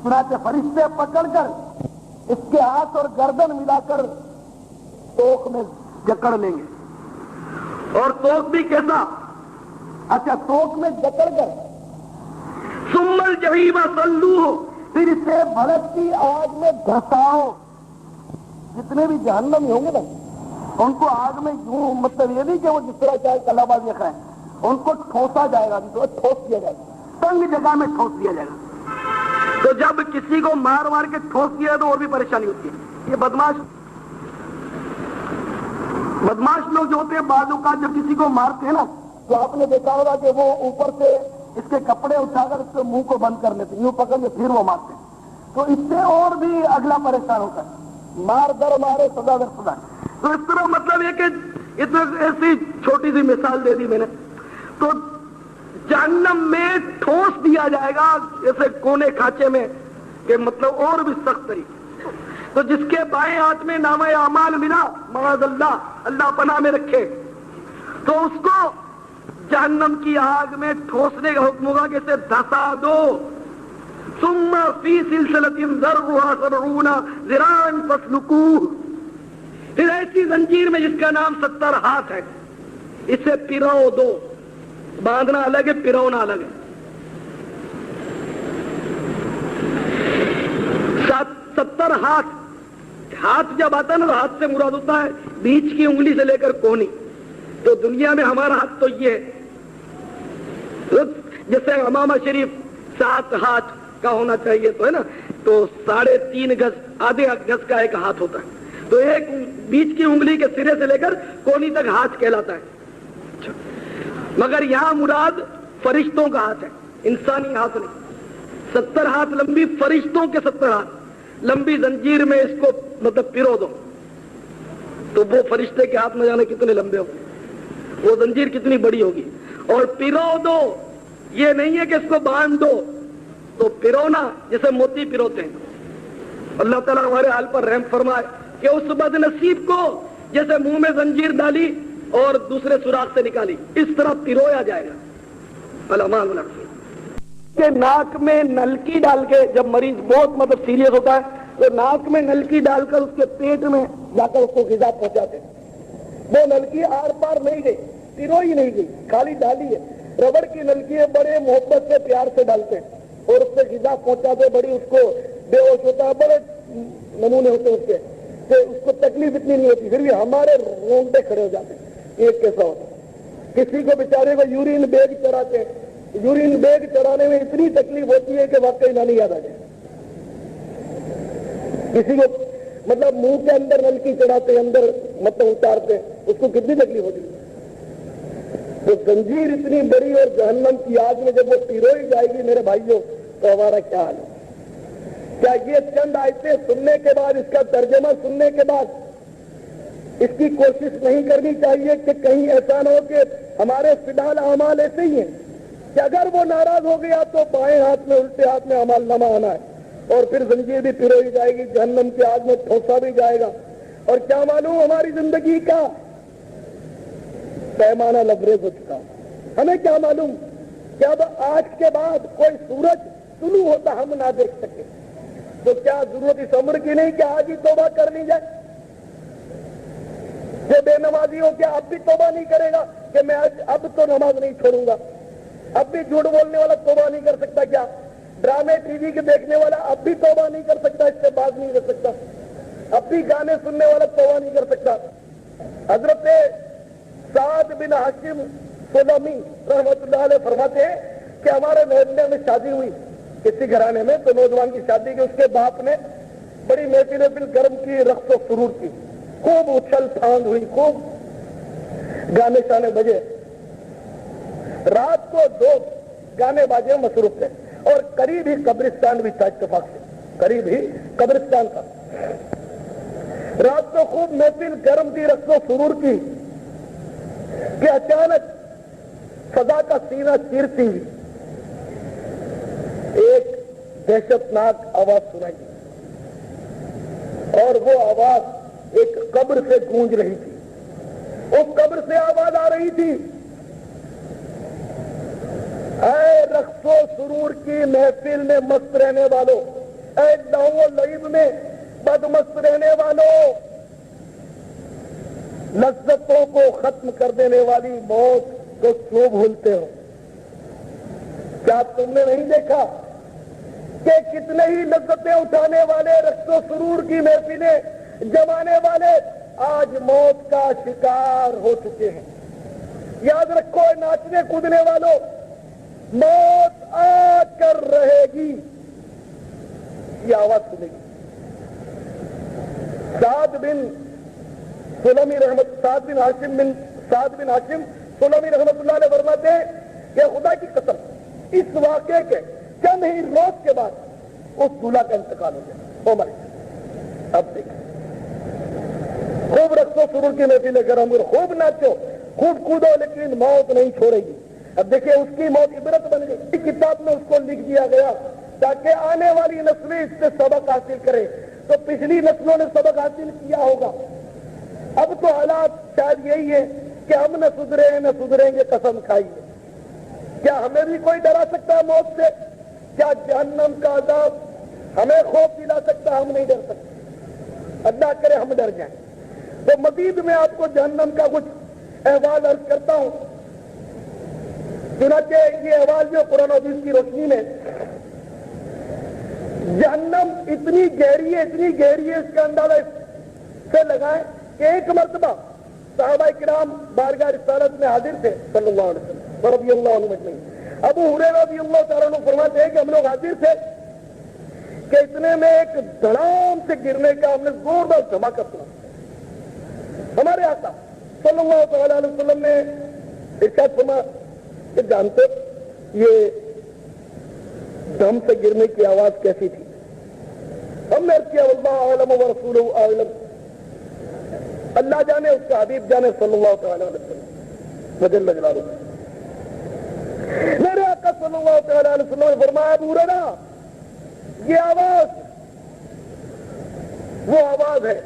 چنانچہ فرشتے پکڑ کر اس کے ہاتھ اور گردن ملا کر توق میں جکڑ لیں گے۔ اور توق بھی کیسا؟ اچھا، توق میں جکڑ کر ثم الجحیم صلوہ، پھر اسے بھڑکتی آگ میں دھساؤ۔ جتنے بھی جہنمی ہوں گے نا ان کو آگ میں یوں، مطلب یہ نہیں کہ وہ جس طرح چاہے کلا بازی کھائیں، ان کو ٹھوسا جائے گا، ٹھوس دیا جائے گا، تنگ جگہ میں ٹھوس دیا جائے گا۔ تو جب کسی کو مار مار کے ٹھوس دیا تو اور بھی پریشانی ہوتی ہے۔ یہ بدماش لوگ جو ہوتے ہیں بعض اوقات جب کسی کو مارتے ہیں نا تو آپ نے دیکھا ہوگا کہ وہ اوپر سے اس کے کپڑے اٹھا کر اس کے منہ کو بند کر لیتے، یوں پکڑ کے پھر وہ مارتے ہیں، تو اس سے اور بھی اگلا پریشان ہوتا ہے، مار در مارے سزا در سزا۔ تو اس طرح مطلب یہ کہ اتنا ایسی چھوٹی سی مثال دے دی میں نے، تو جہنم میں ٹھوس دیا جائے گا جیسے کونے کھانچے میں، کہ مطلب اور بھی سخت طریقے۔ تو جس کے بائیں ہاتھ میں نامہ اعمال ملا، معاذ اللہ، اللہ پناہ میں رکھے، تو اس کو جہنم کی آگ میں ٹھوسنے کا حکم ہوگا کہ اسے دھسا دو۔ ثم فی سلسلۃ ذرعھا 70 ذراعا فاسلکوہ، پھر ایسی زنجیر میں جس کا نام 70 ہاتھ ہے، اسے پرو دو۔ باندھنا الگ ہے، پرونا الگ ہے۔ 70 ہاتھ جب آتا ہے نا تو ہاتھ سے مراد ہوتا ہے بیچ کی انگلی سے لے کر کونی۔ تو دنیا میں ہمارا ہاتھ تو یہ ہے، جیسے امامہ شریف 7 ہاتھ کا ہونا چاہیے تو ہے نا، تو 3.5 گز، آدھے گز کا ایک ہاتھ ہوتا ہے، تو ایک بیچ کی انگلی کے سرے سے لے کر کونی تک ہاتھ کہلاتا ہے۔ مگر یہاں مراد فرشتوں کا ہاتھ ہے، انسانی ہاتھ نہیں۔ 70 ہاتھ لمبی، فرشتوں کے 70 ہاتھ لمبی زنجیر میں اس کو مطلب پرو دو، تو وہ فرشتے کے ہاتھ نہ جانے کتنے لمبے ہوں گے، وہ زنجیر کتنی بڑی ہوگی۔ اور پرو دو یہ نہیں ہے کہ اس کو باندھ دو، تو پرونا جیسے موتی پروتے ہیں۔ اللہ تعالیٰ ہمارے حال پر رحم فرمائے کہ اس بد نصیب کو جیسے منہ میں زنجیر ڈالی اور دوسرے سوراخ سے نکالی، اس طرح پرویا جائے گا۔ الامان والعافیہ۔ کہ ناک میں نلکی ڈال کے، جب مریض بہت مطلب سیریس ہوتا ہے تو ناک میں نلکی ڈال کر اس کے پیٹ میں جا کر اس کو غذا پہنچاتے ہیں۔ وہ نلکی آر پار نہیں گئی، پروئی نہیں گئی، خالی ڈالی ہے۔ ربڑ کی نلکی ہے، بڑے محبت سے پیار سے ڈالتے ہیں اور اس سے غذا پہنچاتے، بڑی اس کو بے ہوش ہوتا ہے، بڑے نمونے ہوتے ہیں اس کے، کہ اس کو تکلیف اتنی نہیں ہوتی، پھر بھی ہمارے رونگٹے کھڑے ہو جاتے ہیں۔ ایک کیسا ہوتا ہے، کسی کو بیچارے کو یورین بیگ چڑھاتے ہیں، یورین بیگ چڑھانے میں اتنی تکلیف ہوتی ہے کہ واقعی نہ نہیں یاد آ جائے۔ کسی کو مطلب منہ کے اندر نلکی چڑھاتے، اندر مطلب اتارتے، اس کو کتنی تکلیف ہوتی ہے۔ تو زنجیر اتنی بڑی اور جہنم کی آگ میں جب وہ پیروئی جائے گی میرے بھائیوں، تو ہمارا کیا حال ہے؟ کیا یہ چند آیتیں سننے کے بعد، اس کا ترجمہ سننے کے بعد اس کی کوشش نہیں کرنی چاہیے کہ کہیں ایسا نہ ہو کہ ہمارے فی الحال اعمال ایسے ہی ہیں کہ اگر وہ ناراض ہو گیا تو بائیں ہاتھ میں، الٹے ہاتھ میں عمل نامہ آنا ہے، اور پھر زنجیر بھی پروئی جائے گی، جہنم کی آگ میں ٹھوسا بھی جائے گا، اور کیا معلوم ہماری زندگی کا پیمانہ لبریز ہو چکا۔ ہمیں کیا معلوم کہ اب آج کے بعد کوئی سورج طلوع ہوتا ہم نہ دیکھ سکے، تو کیا ضرورت اس عمر کی نہیں کہ آج ہی توبہ کر لی جائے؟ جو بے نمازی ہو کیا اب بھی توبہ نہیں کرے گا کہ میں اب تو نماز نہیں چھوڑوں گا؟ اب بھی جھوٹ بولنے والا توبہ نہیں کر سکتا کیا؟ ڈرامے ٹی وی کے دیکھنے والا اب بھی توبہ نہیں کر سکتا؟ اس سے باز نہیں کر سکتا؟ اب بھی گانے سننے والا توبہ نہیں کر سکتا؟ حضرت سعد بن ہاشم سلمی رحمۃ اللہ علیہ فرماتے ہیں کہ ہمارے محلے میں شادی ہوئی کسی گھرانے میں، تو نوجوان کی شادی کی، اس کے باپ نے بڑی محفل گرم کی، رقص و سرور کی، خوب اچھل پھاند ہوئی، خوب گانے شانے بجے، رات کو دو گانے باجے مصروف تھے، اور قریب ہی قبرستان بھی تھا، اتفاق سے قریب ہی قبرستان تھا۔ رات کو خوب محفل گرم کی، رقص و سرور کی کہ اچانک فضا کا سینہ چیرتی ہوئی ایک دہشت ناک آواز سنائی دی، اور وہ آواز ایک قبر سے گونج رہی تھی۔ اس قبر سے آواز آ رہی تھی، اے رقص و سرور کی محفل میں مست رہنے والوں، اے لہو و لعب میں بدمست رہنے والوں، لذتوں کو ختم کر دینے والی موت کو کیوں بھولتے ہو؟ کیا تم نے نہیں دیکھا کہ کتنے ہی لذتیں اٹھانے والے، رقص و سرور کی محفلیں جمانے والے آج موت کا شکار ہو چکے ہیں؟ یاد رکھو ناچنے کودنے والوں، موت آ کر رہے گی، یہ آواز سنے گی۔ سعد بن ہاشم سلمی رحمت اللہ علیہ فرماتے ہیں کہ خدا کی قسم اس واقعے کے چند ہی روز کے بعد اس دولہا کا انتقال ہو گیا، وہ مر گیا۔ اب دیکھیں، خوب رقص و سرور کی محفلیں گرم، خوب ناچو، خوب کودو، لیکن موت نہیں چھوڑے گی۔ اب دیکھیں اس کی موت عبرت بن گئی، کتاب میں اس کو لکھ دیا گیا تاکہ آنے والی نسلیں اس سے سبق حاصل کریں۔ تو پچھلی نسلوں نے سبق حاصل کیا ہوگا، اب تو حالات شاید یہی ہے کہ ہم نہ سدھرے نہ سدھریں گے، قسم کھائیے۔ کیا ہمیں بھی کوئی ڈرا سکتا ہے موت سے؟ کیا جہنم کا عذاب ہمیں خوف دلا سکتا؟ ہم نہیں ڈر سکتے، اللہ کرے ہم ڈر جائیں۔ تو مزید میں آپ کو جہنم کا کچھ احوال عرض کرتا ہوں۔ چنانچہ یہ احوال جو قرآن و حدیث کی روشنی میں، جہنم اتنی گہری ہے، اتنی گہری ہے، اس کا اندازہ اس سے لگائیں کہ ایک مرتبہ صحابہ کرام بارگاہ رسالت میں حاضر تھے صلی اللہ علیہ وسلم رضی اللہ عنہ مجمعین۔ ابو ہریرہ رضی اللہ تعالیٰ عنہ فرماتے ہیں کہ ہم لوگ حاضر تھے کہ اتنے میں ایک دھڑام سے گرنے کا ہم نے زوردار دھماکہ سنا۔ ہمارے آقا صلی اللہ تعالیٰ علیہ وسلم نے ارشاد فرمایا کہ جانتے یہ دم سے گرنے کی آواز کیسی تھی؟ ہم نے عرض کیا واللہ اعلم ورسولہ اعلم، اللہ جانے، اس کا حبیب جانے صلی اللہ تعالیٰ علیہ وسلم وجل جلالہ۔ میرے آقا صلی اللہ تعالیٰ علیہ وسلم نے فرمایا ابو ہریرہ یہ آواز وہ آواز ہے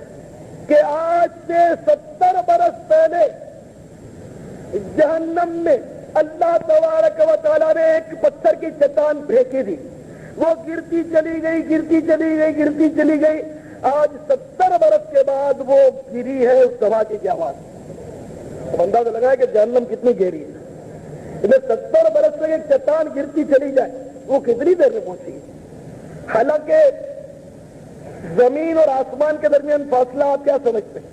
کہ آج سے 70 برس پہلے جہنم میں اللہ تبارک و تعالیٰ نے ایک پتھر کی چٹان پھینکی تھی، وہ گرتی چلی گئی، گرتی چلی گئی، گرتی چلی گئی، آج 70 برس کے بعد وہ گری ہے اس دھماکے کی آواز۔ اب اندازہ لگا ہے کہ جہنم کتنی گہری ہے۔ 70 برس تک ایک چٹان گرتی چلی جائے وہ کتنی دیر میں پہنچے گی؟ حالانکہ زمین اور آسمان کے درمیان فاصلہ آپ کیا سمجھتے ہیں؟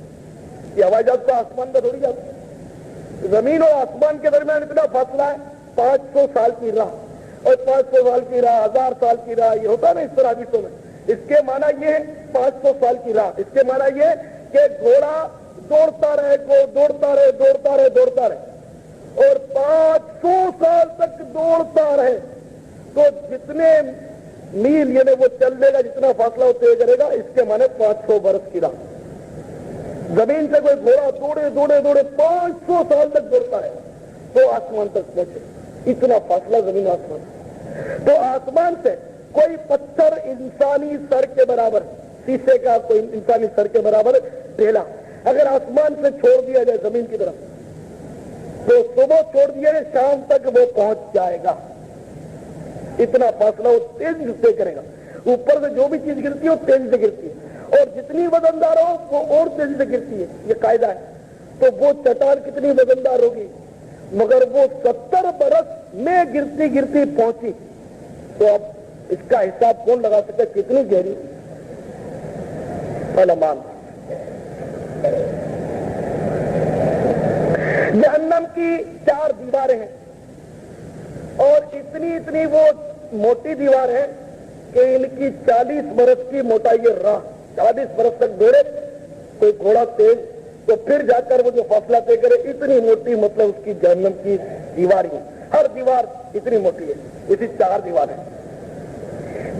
یہ ہوائی جہاز تو آسمان میں تھوڑی جاتی ہے، زمین اور آسمان کے درمیان اتنا فاصلہ ہے 500 سال کی راہ، اور 500 سال کی راہ، 1000 سال کی راہ، یہ ہوتا ہے نا اس طرح حدیثوں میں۔ اس کے معنی یہ ہے 500 سال کی راہ، اس کے معنی یہ کہ گھوڑا دوڑتا رہے، دوڑتا رہے، دوڑتا رہے، دوڑتا رہے، اور 500 سال تک دوڑتا رہے، تو جتنے میل یعنی وہ چل لے گا، جتنا فاصلہ وہ طے کرے گا، اس کے معنی 500 برس کی راہ۔ زمین سے کوئی گھوڑا دوڑے دوڑے دوڑے 500 سال تک دوڑتا ہے تو آسمان تک پہنچے، اتنا فاصلہ زمین آسمان۔ تو آسمان سے کوئی پتھر انسانی سر کے برابر، شیشے کا کوئی انسانی سر کے برابر ڈھیلا اگر آسمان سے چھوڑ دیا جائے زمین کی طرف، تو صبح چھوڑ دیا جائے شام تک وہ پہنچ جائے گا، اتنا فاصلہ وہ تیزی سے کرے گا۔ اوپر سے جو بھی چیز گرتی ہے وہ تیزی سے گرتی ہے، اور جتنی وزندار ہو وہ اور تیزی سے گرتی ہے، یہ قاعدہ ہے۔ تو وہ چٹان کتنی وزندار ہوگی، مگر وہ 70 برس میں گرتی گرتی پہنچی، تو اب اس کا حساب کون لگا سکتا کتنی گہری؟ علماء۔ جہنم کی 4 دیواریں ہیں اور اتنی وہ موٹی دیوار ہے کہ ان کی 40 برس کی موٹائی راہ، 40 برس تک دوڑے کوئی گھوڑا تیز تو پھر جا کر وہ جو فاصلہ طے کرے، اتنی موٹی مطلب اس کی جہنم کی دیوار ہے، ہر دیوار اتنی موٹی ہے، اسی 4 دیوار ہیں۔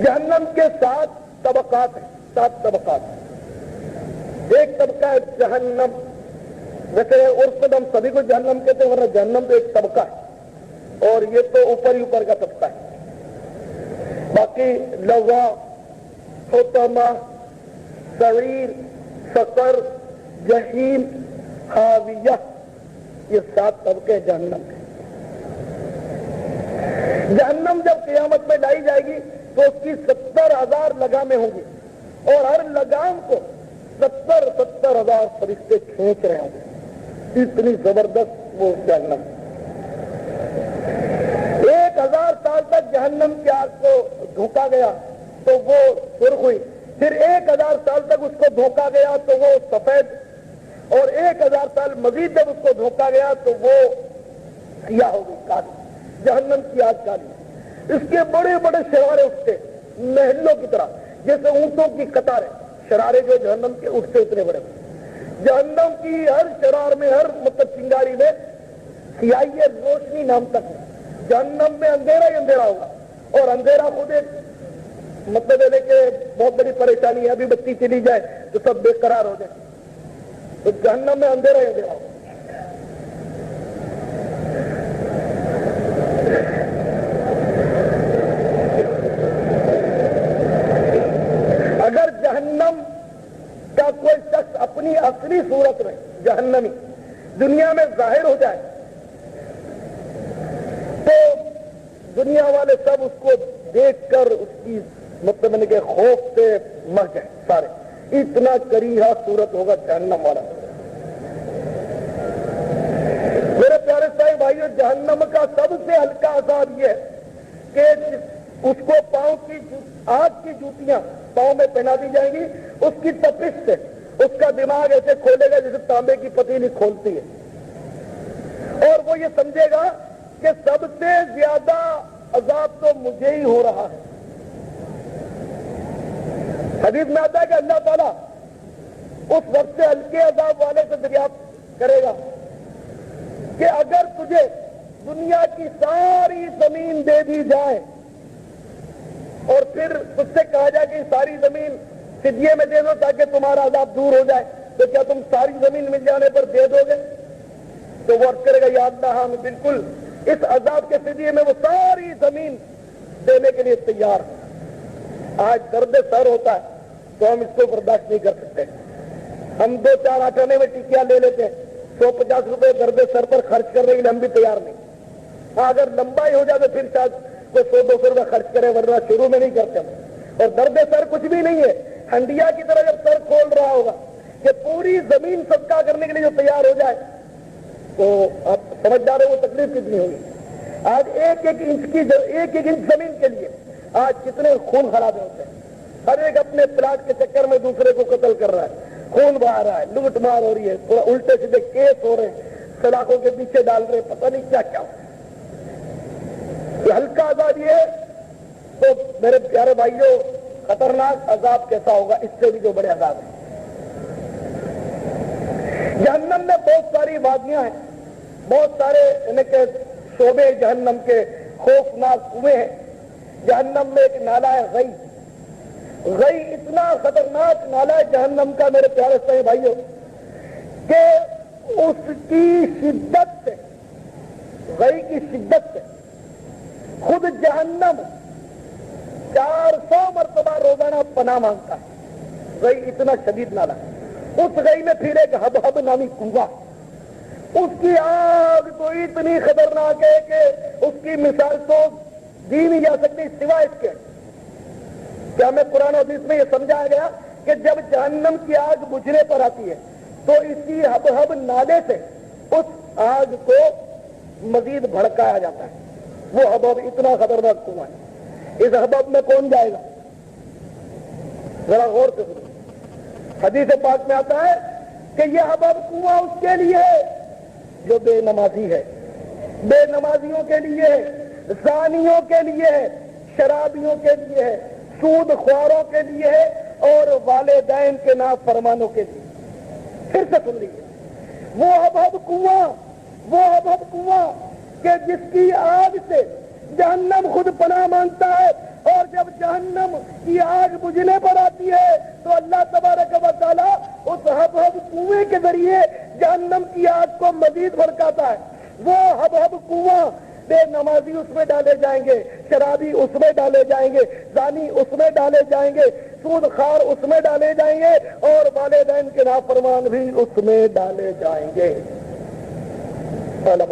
جہنم کے 7 طبقات ہیں، 7 طبقات۔ ایک طبقہ ہے جہنم، ویسے عرف میں ہم سبھی کو جہنم کہتے ہیں، ورنہ جہنم تو ایک طبقہ ہے اور یہ تو اوپر ہی اوپر کا طبقہ ہے۔ باقی لظا، حطمہ، سعیر، سقر، جحیم، حاویہ، یہ 7 طبقے جہنم کے۔ جہنم جب قیامت میں لائی جائے گی تو اس کی 70,000 لگامیں ہوں گی اور ہر لگام کو 70,000 فرشتے کھینچ رہے ہوں گے، اتنی زبردست وہ جہنم۔ 1000 سال تک جہنم کی آگ کو دھوکا گیا تو وہ سرخ ہوئی، پھر 1000 سال تک اس کو دھوکا گیا تو وہ سفید، اور 1000 سال مزید جب اس کو دھوکا گیا تو وہ سیاہ ہو گئی، کالی، جہنم کی آگ کالی۔ اس کے بڑے بڑے شرارے اٹھتے محلوں کی طرح، جیسے اونٹوں کی قطاریں، شرارے جو جہنم کے اٹھتے اتنے بڑے۔ جہنم کی ہر شرار میں، ہر مطلب چنگاری میں سیاہی روشنی نام تک ہے۔ جہنم میں اندھیرا ہی اندھیرا ہوگا، اور اندھیرا خود ایک مطلب ہے کہ بہت بڑی پریشانی ہے، ابھی بتی چلی جائے تو سب بے قرار ہو جائے، تو جہنم میں اندھیرا ہی اندھیرا ہوگا۔ اگر جہنم کا کوئی شخص اپنی اصلی صورت میں جہنمی دنیا میں ظاہر ہو جائے تو دنیا والے سب اس کو دیکھ کر اس کی مطلب کہ خوف سے مر جائیں سارے، اتنا کریہا صورت ہوگا جہنم والا۔ میرے پیارے صاحب بھائیو، جہنم کا سب سے ہلکا عذاب یہ ہے کہ اس کو پاؤں کی آگ کی جوتیاں پاؤں میں پہنا دی جائیں گی، اس کی تپش سے اس کا دماغ ایسے کھولے گا جیسے تانبے کی پتیلی کھولتی ہے، اور وہ یہ سمجھے گا کہ سب سے زیادہ عذاب تو مجھے ہی ہو رہا ہے۔ حدیث میں آتا ہے کہ اللہ تعالیٰ اس وقت سے ہلکے عذاب والے سے دریافت کرے گا کہ اگر تجھے دنیا کی ساری زمین دے دی جائے اور پھر اس سے کہا جائے کہ ساری زمین فدیے میں دے دو تاکہ تمہارا عذاب دور ہو جائے، تو کیا تم ساری زمین مل جانے پر دے دو گے؟ تو وہ عرض کرے گا یا اللہ ہم بالکل اس عذاب کے فدیے میں وہ ساری زمین دینے کے لیے تیار ہیں۔ آج درد سر ہوتا ہے تو ہم اس کو برداشت نہیں کر سکتے، ہم 2-4 8 آنے میں ٹکیاں لے لیتے ہیں، 150 روپے درد سر پر خرچ کرنے کے لیے ہم بھی تیار نہیں۔ ہاں اگر لمبا ہی ہو جائے تو پھر شاید کوئی 100-200 روپے خرچ کرے، ورنہ شروع میں نہیں کرتے ہم۔ اور درد سر کچھ بھی نہیں ہے، ہنڈیا کی طرح جب سر کھول رہا ہوگا کہ پوری زمین صدقہ کرنے کے لیے جو تیار ہو جائے تو آپ سمجھ جا رہے وہ تکلیف کتنی ہوگی۔ آج ایک ایک انچ زمین کے لیے آج کتنے خون خرابے ہوتے ہیں، ہر ایک اپنے پلاٹ کے چکر میں دوسرے کو قتل کر رہا ہے، خون بہا رہا ہے، لوٹ مار ہو رہی ہے، تھوڑا الٹے سیدھے کیس ہو رہے ہیں، سلاخوں کے پیچھے ڈال رہے ہیں، پتہ نہیں کیا کیا ہو۔ یہ ہلکا عذاب یہ ہے تو میرے پیارے بھائیوں خطرناک عذاب کیسا ہوگا، اس سے بھی جو بڑے عذاب ہیں۔ جہنم میں بہت ساری وادیاں ہیں، بہت سارے ان کے شعبے جہنم کے خوفناک کنویں ہیں۔ جہنم میں ایک نالا ہے غی اتنا خطرناک نالا ہے جہنم کا میرے پیارے صاحب بھائیوں کہ اس کی شدت سے، غی کی شدت سے خود جہنم 400 مرتبہ روزانہ پناہ مانگتا ہے۔ غی اتنا شدید نالا ہے۔ اس غی میں پھر ایک ہب نامی کنواں، اس کی آگ تو اتنی خطرناک ہے کہ اس کی مثال تو دی نہیں جا سکتی سوائے اس کے کہ ہمیں قرآن و حدیث میں یہ سمجھایا گیا کہ جب جہنم کی آگ بجھنے پر آتی ہے تو اسی ہب نالے سے اس آگ کو مزید بھڑکایا جاتا ہے. وہ حبب اتنا خطرناک کنواں ہے. اس حبب میں کون جائے گا؟ ذرا غور سے سنو. حدیث پاک میں آتا ہے کہ یہ حبب کنواں اس کے لیے ہے جو بے نمازی ہے، بے نمازیوں کے لیے ہے، زانیوں کے لیے ہے، شرابیوں کے لیے ہے، سود خواروں کے لیے ہے، اور والدین کے نافرمانوں کے لیے. پھر سے سن لیجیے. وہ حبب کنواں کہ جس کی آگ سے جہنم خود پناہ مانگتا ہے، اور جب جہنم کی آگ بجھنے پر آتی ہے تو اللہ تبارک و تعالیٰ اس حبب کنویں کے ذریعے جہنم کی آگ کو مزید بھڑکاتا ہے. وہ حبب کنواں، بے نمازی اس میں ڈالے جائیں گے، شرابی اس میں ڈالے جائیں گے، زانی اس میں ڈالے جائیں گے، سود خار اس میں ڈالے جائیں گے، اور والدین کے نافرمان بھی اس میں ڈالے جائیں گے. اللہ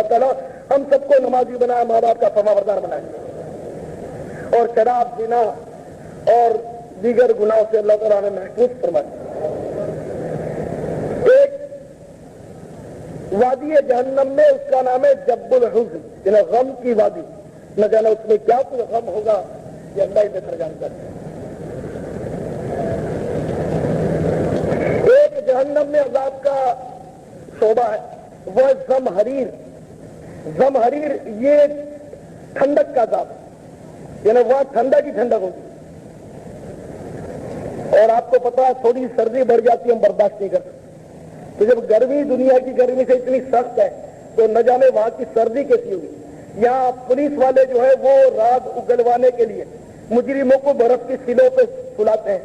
تعالیٰ ہم سب کو نمازی بنائے، ماں باپ کا فرما بردار بنائے، اور شراب، زنا اور دیگر گناہوں سے اللہ تعالیٰ نے محفوظ فرمائے. ایک وادی جہنم میں، اس کا نام ہے جب الحزن، یعنی غم کی وادی. نہ جانا اس میں کیا کوئی غم ہوگا، یہ اللہ ہی بہتر جانتا ہے. ایک جہنم میں عذاب کا شعبہ ہے، وہ زمہریر. زمہریر یہ ٹھنڈک کا عذاب ہے، یعنی وہاں ٹھنڈک ہی ٹھنڈک ہوتی ہے. اور آپ کو پتا ہے تھوڑی سردی بڑھ جاتی ہے، ہم برداشت نہیں کر سکتے. تو جب گرمی دنیا کی گرمی سے اتنی سخت ہے تو نہ جانے وہاں کی سردی کیسی ہوگی. یہاں پولیس والے جو ہے وہ راز اگلوانے کے لیے مجرموں کو برف کی سلوں پہ سلاتے ہیں،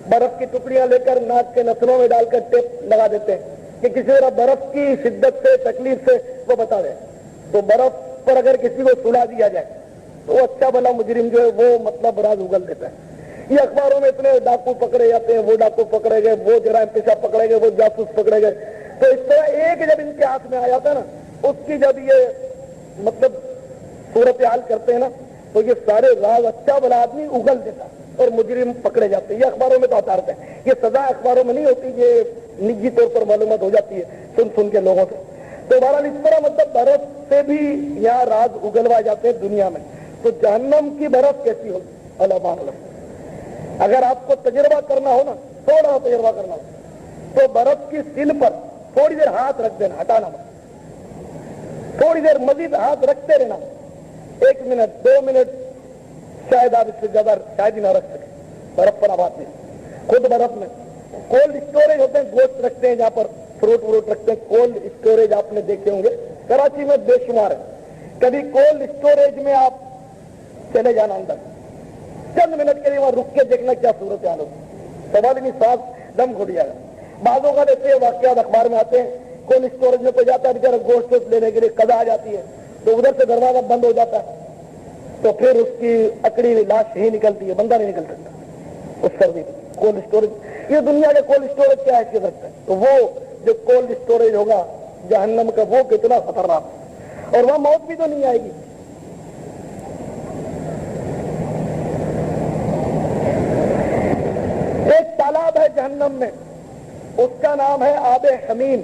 برف کی ٹکڑیاں لے کر ناک کے نسلوں میں ڈال کر ٹیپ لگا دیتے ہیں کہ کسی طرح برف کی شدت سے، تکلیف سے وہ بتا دیں. تو برف پر اگر کسی کو سلا دیا جائے تو وہ اچھا بھلا مجرم جو ہے وہ مطلب راز اگل دیتا ہے. یہ اخباروں میں اتنے ڈاکو پکڑے جاتے ہیں، وہ ڈاکو پکڑے گئے، وہ جرائم پیشہ پکڑے گئے، وہ جاسوس پکڑے گئے. تو اس طرح ایک جب ان کے ہاتھ میں آ جاتا ہے نا، اس کی جب یہ مطلب صورتحال کرتے ہیں نا، تو یہ سارے راز اچھا بھلا آدمی اگل دیتا اور مجرم پکڑے جاتے ہیں. یہ اخباروں میں تو آتا رہتا ہے. یہ سزا اخباروں میں نہیں ہوتی، یہ نجی طور پر معلومات ہو جاتی ہے سن کے لوگوں سے. تو بہرحال اس طرح مطلب برف سے بھی یہاں راز اگلوائے جاتے ہیں دنیا میں. تو جہنم کی برف کیسی ہوگی؟ اللہ معلوم. اگر آپ کو تجربہ کرنا ہو نا، تھوڑا تجربہ کرنا ہو، تو برف کی سل پر تھوڑی دیر ہاتھ رکھ دینا، ہٹانا مت. تھوڑی دیر مزید ہاتھ رکھتے رہنا، 1 منٹ 2 منٹ، شاید آپ اس سے زیادہ شاید ہی نہ رکھ سکیں. برف پر آباد نہیں. خود برف میں کولڈ اسٹوریج ہوتے ہیں، گوشت رکھتے ہیں جہاں پر فروٹ وروٹ رکھتے ہیں. کولڈ اسٹوریج آپ نے دیکھے ہوں گے کراچی میں بے شمار ہے. کبھی کولڈ اسٹوریج میں آپ چلے جانا اندر، چند منٹ کے لیے وہاں رک کے دیکھنا کیا صورت حال ہوگی. سوال ہی نہیں، سانس دم گھٹ جائے گا. بعضوں کا دیکھتے ہیں واقعات اخبار میں آتے ہیں، کولڈ اسٹوریج میں کوئی جاتا ہے بیچارہ گوشت لینے کے لیے، قضا آ جاتی ہے تو ادھر سے دروازہ بند ہو جاتا ہے، تو پھر اس کی اکڑی ہوئی لاش ہی نکلتی ہے، بندہ نہیں نکل سکتا اس سردی میں. کولڈ اسٹوریج، یہ دنیا کے کولڈ اسٹوریج کیا حیثیت رکھتا ہے؟ تو وہ جو کولڈ اسٹوریج ہوگا جہنم کا، وہ کتنا خطرناک ہے. اور وہاں موت بھی تو نہیں آئے گی. ایک تالاب ہے جہنم میں، اس کا نام ہے آب حمیم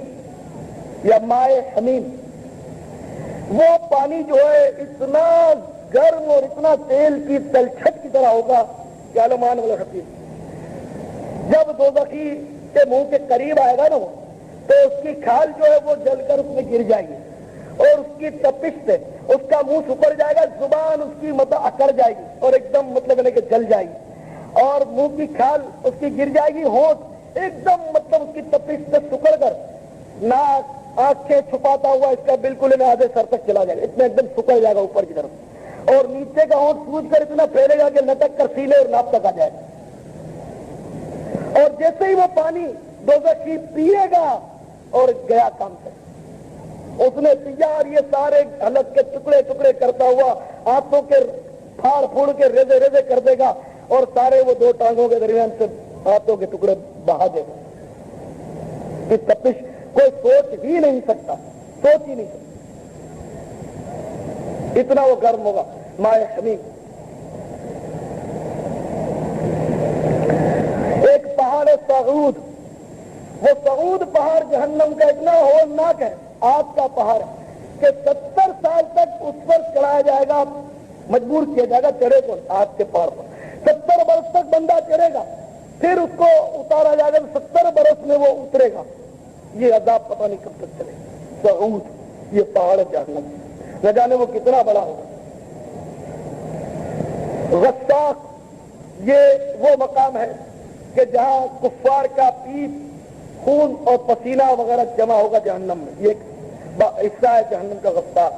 یا مائے حمیم. وہ پانی جو ہے اتنا گرم اور اتنا تیل کی تلچھٹ کی طرح ہوگا کہ علمان والا خطیب. جب دوزخی کے منہ کے قریب آئے گا نا وہ، تو اس کی کھال جو ہے وہ جل کر اس میں گر جائے گی، اور اس کی تپش سے اس کا منہ سکڑ جائے گا، زبان اس کی مطلب اکڑ جائے گی اور ایک دم مطلب کہ جل جائے گی، اور منہ کی کھال اس کی گر جائے گی، ہونٹ ایک دم مطلب اس کی تپش سے سکڑ کر ناک آنکھیں چھپاتا ہوا اس کا بالکل آدھے سر تک چلا جائے گا، اتنا ایک دم سکڑ جائے گا اوپر کی طرف، اور نیچے کا ہونٹ سوج کر اتنا پھیلے گا کہ لٹک کر سینے اور ناپ تک آ جائے گا. اور جیسے ہی وہ پانی دوزخی پیے گا اور گیا کام سے، اس نے پیا اور یہ سارے حلق کے ٹکڑے ٹکڑے کرتا ہوا ہاتھوں کے پھاڑ پھوڑ کے ریزے ریزے کر دے گا، اور سارے وہ 2 ٹانگوں کے درمیان سے ہاتھوں کے ٹکڑے بہا دے گا. کہ تپش کوئی سوچ ہی نہیں سکتا، سوچ ہی نہیں سکتا، اتنا وہ گرم ہوگا. مائے حمیم. سعود، وہ سعود پہاڑ جہنم کا اتنا ہولناک ہے، آگ کا پہاڑ ہے کہ 70 سال تک اس پر چڑھایا جائے گا، مجبور کیا جائے گا چڑھے کو آگ کے پہاڑ پر، 70 برس تک بندہ چڑھے گا، پھر اس کو اتارا جائے گا، 70 برس میں وہ اترے گا، یہ عذاب پتہ نہیں کب تک چلے گا۔ سعود یہ پہاڑ جہنم، نہ جانے وہ کتنا بڑا ہوگا۔ غساق یہ وہ مقام ہے کہ جہاں کفار کا پیپ، خون اور پسینہ وغیرہ جمع ہوگا جہنم میں، یہ حصہ ہے جہنم کا غساق۔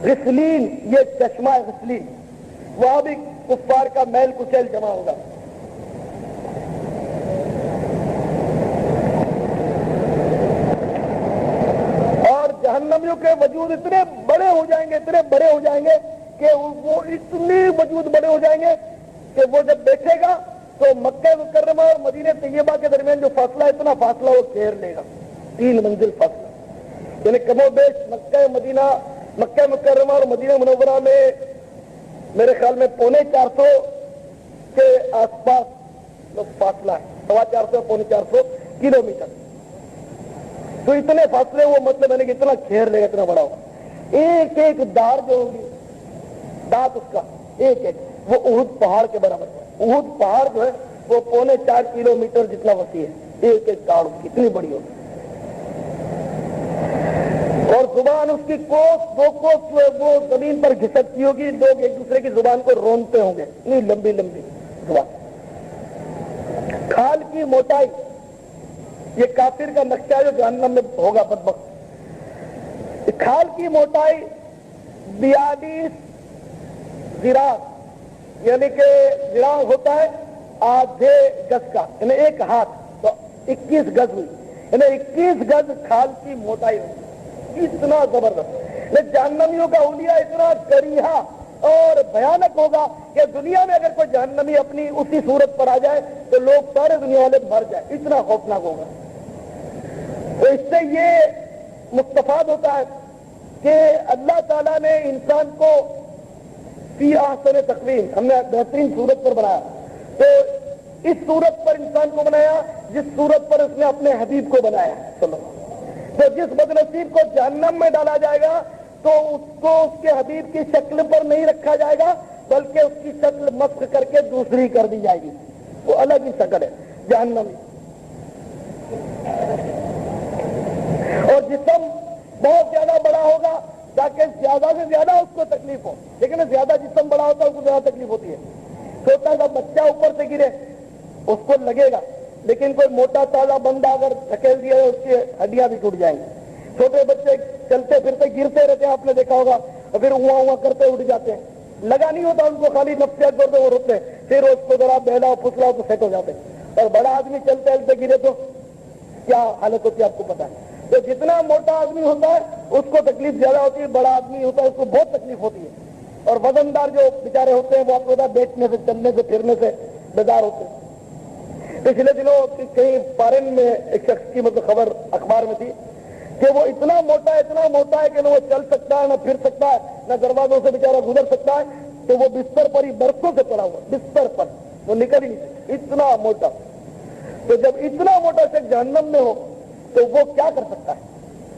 غسلین یہ چشمہ ہے غسلین، وہاں بھی کفار کا میل کچیل جمع ہوگا۔ اور جہنمیوں کے وجود اتنے بڑے ہو جائیں گے، اتنے بڑے ہو جائیں گے کہ وہ اتنے وجود بڑے ہو جائیں گے کہ وہ جب دیکھے گا تو مکہ مکرمہ اور مدینہ طیبہ کے درمیان جو فاصلہ ہے، اتنا فاصلہ وہ گھیر لے گا، 3 منزل فاصلہ، یعنی کم و بیش مکہ مکرمہ اور مدینہ منورہ میں میرے خیال میں 450 کے آس پاس فاصلہ ہے، 450 450 کلومیٹر، تو اتنے فاصلے وہ مطلب ہے کہ اتنا گھیر لے گا، اتنا بڑا ہوگا۔ ایک ایک دار جو ہوگی، دانت اس کا ایک ایک، وہ احد پہاڑ کے برابر ہے۔ احد پہاڑ جو ہے وہ 4.25 کلومیٹر جتنا وسیع ہے، ایک ایک داڑ کتنی بڑی ہوگی، اور زبان اس کی کوس 2 کوس وہ زمین پر گھسکتی ہوگی، لوگ ایک دوسرے کی زبان کو رونتے ہوں گے، اتنی لمبی لمبی زبان۔ کھال کی موٹائی یہ کافر کا نقشہ جو جہنم میں ہوگا بدبخت، کھال کی موٹائی 42 ذراع، یعنی کہ ذراع ہوتا ہے آدھے گز کا، یعنی ایک ہاتھ، تو 21 گز ہوئی، یعنی 21 گز کھال کی موٹائی ہوئی، اتنا زبردست۔ جہنمیوں کا حلیہ اتنا کریہا اور بھیانک ہوگا کہ دنیا میں اگر کوئی جہنمی اپنی اسی صورت پر آ جائے تو لوگ سارے دنیا والے مر جائے، اتنا خوفناک ہوگا۔ تو اس سے یہ مستفاد ہوتا ہے کہ اللہ تعالیٰ نے انسان کو فی احسن تقویم، ہم نے بہترین صورت پر بنایا، تو اس صورت پر انسان کو بنایا جس صورت پر اس نے اپنے حبیب کو بنایا صلی اللہ علیہ وسلم۔ تو جس بدنصیب کو جہنم میں ڈالا جائے گا تو اس کو اس کے حبیب کی شکل پر نہیں رکھا جائے گا، بلکہ اس کی شکل مسخ کر کے دوسری کر دی جائے گی، وہ الگ ہی شکل ہے جہنمی۔ اور جسم بہت زیادہ بڑا ہوگا تاکہ زیادہ سے زیادہ اس کو تکلیف ہو، لیکن زیادہ جسم بڑا ہوتا ہے اس کو زیادہ تکلیف ہوتی ہے۔ چھوٹا سا بچہ اوپر سے گرے اس کو لگے گا، لیکن کوئی موٹا تازہ بندہ اگر دھکیل دیا اس کی ہڈیاں بھی ٹوٹ جائیں گی۔ چھوٹے بچے چلتے پھرتے گرتے رہتے ہیں، آپ نے دیکھا ہوگا، اور پھر ہوا کرتے اٹھ جاتے ہیں، لگا نہیں ہوتا ان کو، خالی نفسیات کرتے وہ روتے ہیں، پھر اس کو ذرا بہلاؤ پھسلاؤ تو سیٹ ہو جاتے ہیں۔ اور بڑا آدمی چلتے چلتے گرے تو کیا حالت ہوتی ہے آپ کو پتا ہے۔ تو جتنا موٹا آدمی ہوتا ہے اس کو تکلیف زیادہ ہوتی ہے، بڑا آدمی ہوتا ہے اس کو بہت تکلیف ہوتی ہے۔ اور وزندار جو بیچارے ہوتے ہیں وہ آپ کو پتا بیٹھنے سے، چلنے سے، پھرنے سے بیزار ہوتے ہیں۔ پچھلے دنوں کہیں فارن میں ایک شخص کی مطلب خبر اخبار میں تھی کہ وہ اتنا موٹا ہے کہ نہ وہ چل سکتا ہے، نہ پھر سکتا ہے، نہ دروازوں سے بیچارہ گزر سکتا ہے، تو وہ بستر پر ہی برسوں سے پڑا ہوا، بستر پر وہ نکل ہی نہیں سکتا، اتنا موٹا۔ تو جب اتنا موٹا شخص جہنم میں ہو تو وہ کیا کر سکتا ہے؟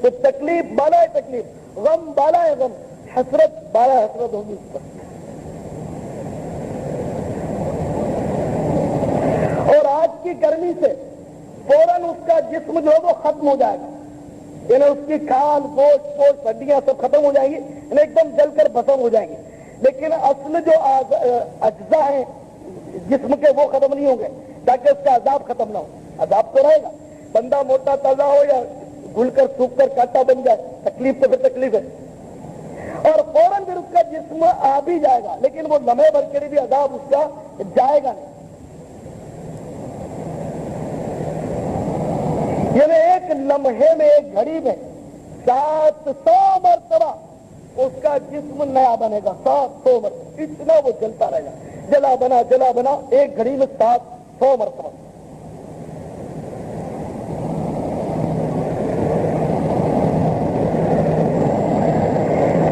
تو تکلیف بالا ہے تکلیف، غم بالا ہے غم، حسرت بالا حسرت ہوگی اس پر۔ اور آج کی گرمی سے فوراً اس کا جسم جو ہے وہ ختم ہو جائے گا، یعنی اس کی کھال گوشت ہڈیاں سب ختم ہو جائیں گی، یعنی ایک دم جل کر بھسم ہو جائیں گی، لیکن اصل جو اجزاء ہیں جسم کے وہ ختم نہیں ہوں گے تاکہ اس کا عذاب ختم نہ ہو۔ عذاب تو رہے گا، بندہ موٹا تازہ ہو یا گھل کر سوکھ کر کانٹا بن جائے، تکلیف تو پھر تکلیف ہے، اور فوراً پھر اس کا جسم آ بھی جائے گا، لیکن وہ لمحے بھر کے لیے بھی عذاب اس کا جائے گا نہیں۔ یعنی ایک لمحے میں، ایک گھڑی میں 700 مرتبہ اس کا جسم نیا بنے گا، 700 مرتبہ، اتنا وہ جلتا رہے گا، جلا بنا ایک گھڑی میں 700 مرتبہ۔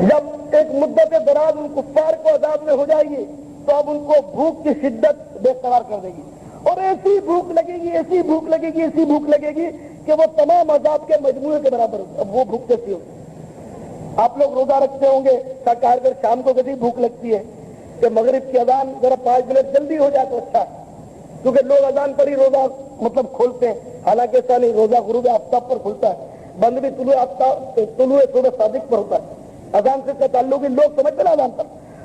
جب ایک مدت دراز ان کفار کو عذاب میں ہو جائے گی تو اب ان کو بھوک کی شدت بے قرار کر دے گی، اور ایسی بھوک لگے گی، ایسی بھوک لگے گی، ایسی بھوک لگے گی کہ وہ تمام عذاب کے مجموعے کے برابر ہوگی. اب وہ بھوک کیسی ہوگی؟ آپ لوگ روزہ رکھتے ہوں گے، سرکار کر شام کو کیسی بھوک لگتی ہے کہ مغرب کی اذان ذرا 5 منٹ جلدی ہو جائے تو اچھا، کیونکہ لوگ اذان پر ہی روزہ مطلب کھولتے ہیں. حالانکہ ایسا نہیں، روزہ غروب آفتاب پر کھلتا ہے، بند بھی طلوع صبح صادق پر ہوتا ہے. اذان سے کا تعلق ہی لوگ سمجھتے نا اذان پر.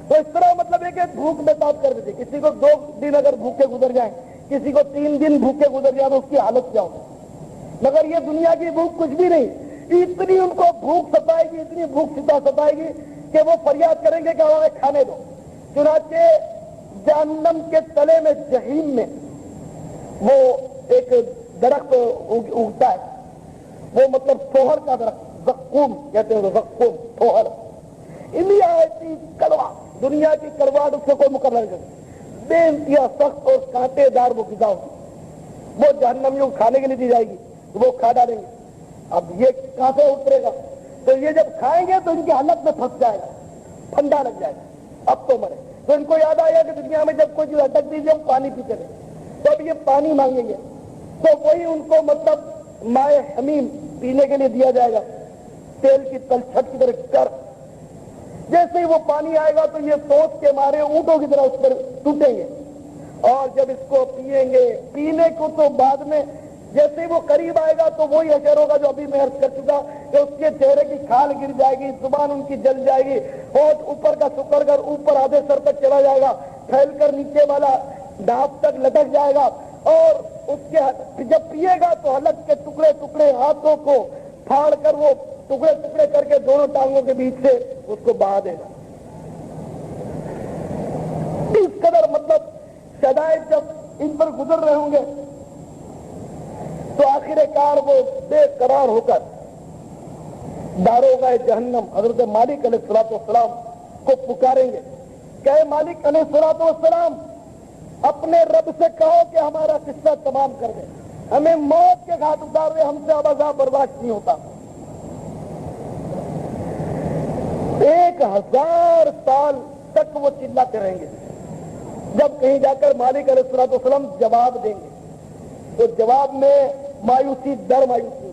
تو اس طرح مطلب ہے کہ بھوک میں تاب کر دیتے. کسی کو 2 دن اگر بھوکے گزر جائیں، کسی کو 3 دن بھوکے گزر جائیں تو اس کی حالت کیا ہوگی؟ مگر یہ دنیا کی بھوک کچھ بھی نہیں. اتنی ان کو بھوک ستائے گی، اتنی بھوک ستائے گی کہ وہ فریاد کریں گے کہ ہمیں کھانے دو. چنانچہ جہنم کے تلے میں، جہنم میں، وہ ایک درخت اگتا ہے، وہ مطلب سوہر کا درخت، زقوم کہتے ہیں، زقوم سوہر. انڈیا ایسی کڑوا، دنیا کی کڑواہٹ اس سے کوئی مقابلہ نہیں کرتی. بے انتہا سخت اور کانٹے دار وہ غذا ہوگی، وہ جہنمیوں کھانے کے لیے دی جائے گی، وہ کھا ڈالیں گے. اب یہ کہاں سے اترے گا؟ تو یہ جب کھائیں گے تو ان کی حالت میں پھنس جائے گا، ٹھنڈا لگ جائے گا، اب تو مرے. تو ان کو یاد آیا کہ دنیا میں جب کوئی چیز اٹک دیجیے ہم پانی پیتے رہے، تو اب یہ پانی مانگیں گے تو وہی ان کو مطلب مائے حمیم پینے کے لیے دیا جائے گا، تیل کی تلچھٹ کی طرح کر. جیسے ہی وہ پانی آئے گا تو یہ سوچ کے مارے اونٹوں کی طرح اس پر ٹوٹیں گے. اور جب اس کو پئیں گے، پینے کو تو بعد میں، جیسے ہی وہ قریب آئے گا تو وہی اشر ہوگا جو ابھی میں عرض کر چکا کہ اس کے چہرے کی کھال گر جائے گی، زبان ان کی جل جائے گی، ہونٹ اوپر کا سکڑ کر اوپر آدھے سر تک چلا جائے گا، پھیل کر نیچے والا ڈھانپ تک لٹک جائے گا. اور اس کے جب پیے گا تو حلق کے ٹکڑے ٹکڑے ہاتھوں کو پھاڑ کر وہ ٹکڑے ٹکڑے کر کے دونوں ٹانگوں کے بیچ سے اس کو بہا دے گا. اس قدر مطلب شدائد جب ان پر گزر رہے ہوں گے تو آخر کار وہ بے قرار ہو کر داروغہ جہنم حضرت مالک علیہ الصلوۃ والسلام کو پکاریں گے کہ اے مالک علیہ الصلوۃ والسلام، اپنے رب سے کہو کہ ہمارا قصہ تمام کر دے، ہمیں موت کے گھاٹ اتار دے، ہم سے اب عذاب برداشت نہیں ہوتا. 1000 سال تک وہ چلاتے رہیں گے. جب کہیں جا کر مالک علیہ الصلوۃ والسلام جواب دیں گے تو جواب میں مایوسی در مایوسی.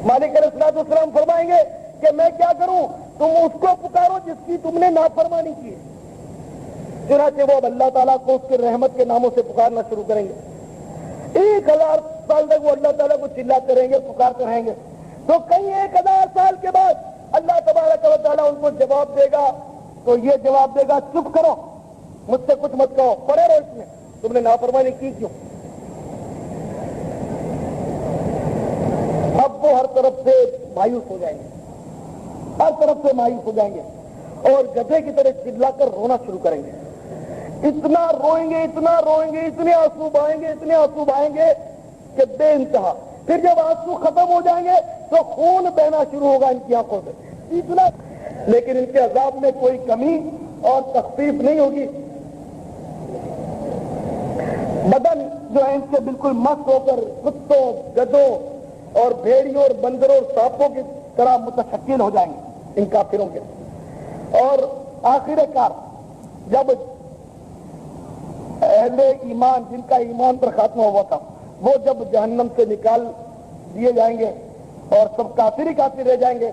مالک علیہ الصلوۃ والسلام فرمائیں گے کہ میں کیا کروں، تم اس کو پکارو جس کی تم نے نافرمانی کی. چنانچہ وہ اب اللہ تعالیٰ کو اس کے رحمت کے ناموں سے پکارنا شروع کریں گے. 1000 سال تک وہ اللہ تعالیٰ کو چلاتے رہیں گے، پکارتے رہیں گے. تو کہیں 1000 سال کے بعد اللہ تبارک و تعالیٰ ان کو جواب دے گا تو یہ جواب دے گا چپ کرو، مجھ سے کچھ مت کہو، پڑے رہو اس میں، تم نے نافرمانی کی کیوں؟ اب وہ ہر طرف سے مایوس ہو جائیں گے، ہر طرف سے مایوس ہو جائیں گے اور گدھے کی طرح چلا کر رونا شروع کریں گے. اتنا روئیں گے، اتنا روئیں گے، اتنے آنسو بہائیں گے، اتنے آنسو بہائیں گے کہ بے انتہا. پھر جب آنسو ختم ہو جائیں گے تو خون بہنا شروع ہوگا ان کی آنکھوں سے اتنا. لیکن ان کے عذاب میں کوئی کمی اور تخفیف نہیں ہوگی. بدن جو ہے ان سے بالکل مست ہو کر کتوں، گدھوں اور بھیڑیوں اور بندروں اور سانپوں کی طرح متشکل ہو جائیں گے ان کافروں کے. اور آخر کار جب اہل ایمان، جن کا ایمان پر خاتمہ ہوا تھا، وہ جب جہنم سے نکال دیے جائیں گے اور سب کافر ہی کافر رہ جائیں گے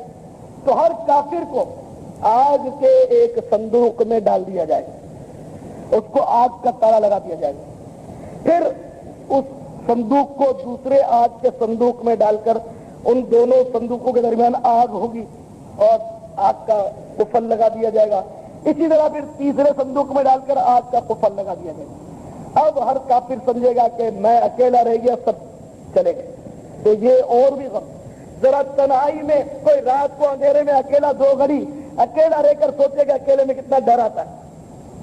تو ہر کافر کو آگ کے ایک صندوق میں ڈال دیا جائے گا، اس کو آگ کا تالا لگا دیا جائے گا. پھر اس صندوق کو دوسرے آگ کے صندوق میں ڈال کر ان دونوں صندوقوں کے درمیان آگ ہوگی اور آگ کا قفل لگا دیا جائے گا. اسی طرح پھر تیسرے صندوق میں ڈال کر آگ کا قفل لگا دیا جائے گا. اب ہر کافر سمجھے گا کہ میں اکیلا رہ گیا، سب چلے گئے. تو یہ اور بھی غم، ذرا تنہائی میں کوئی رات کو اندھیرے میں اکیلا 2 گھڑی اکیلا رہ کر سوچے گا اکیلے میں کتنا ڈر آتا ہے.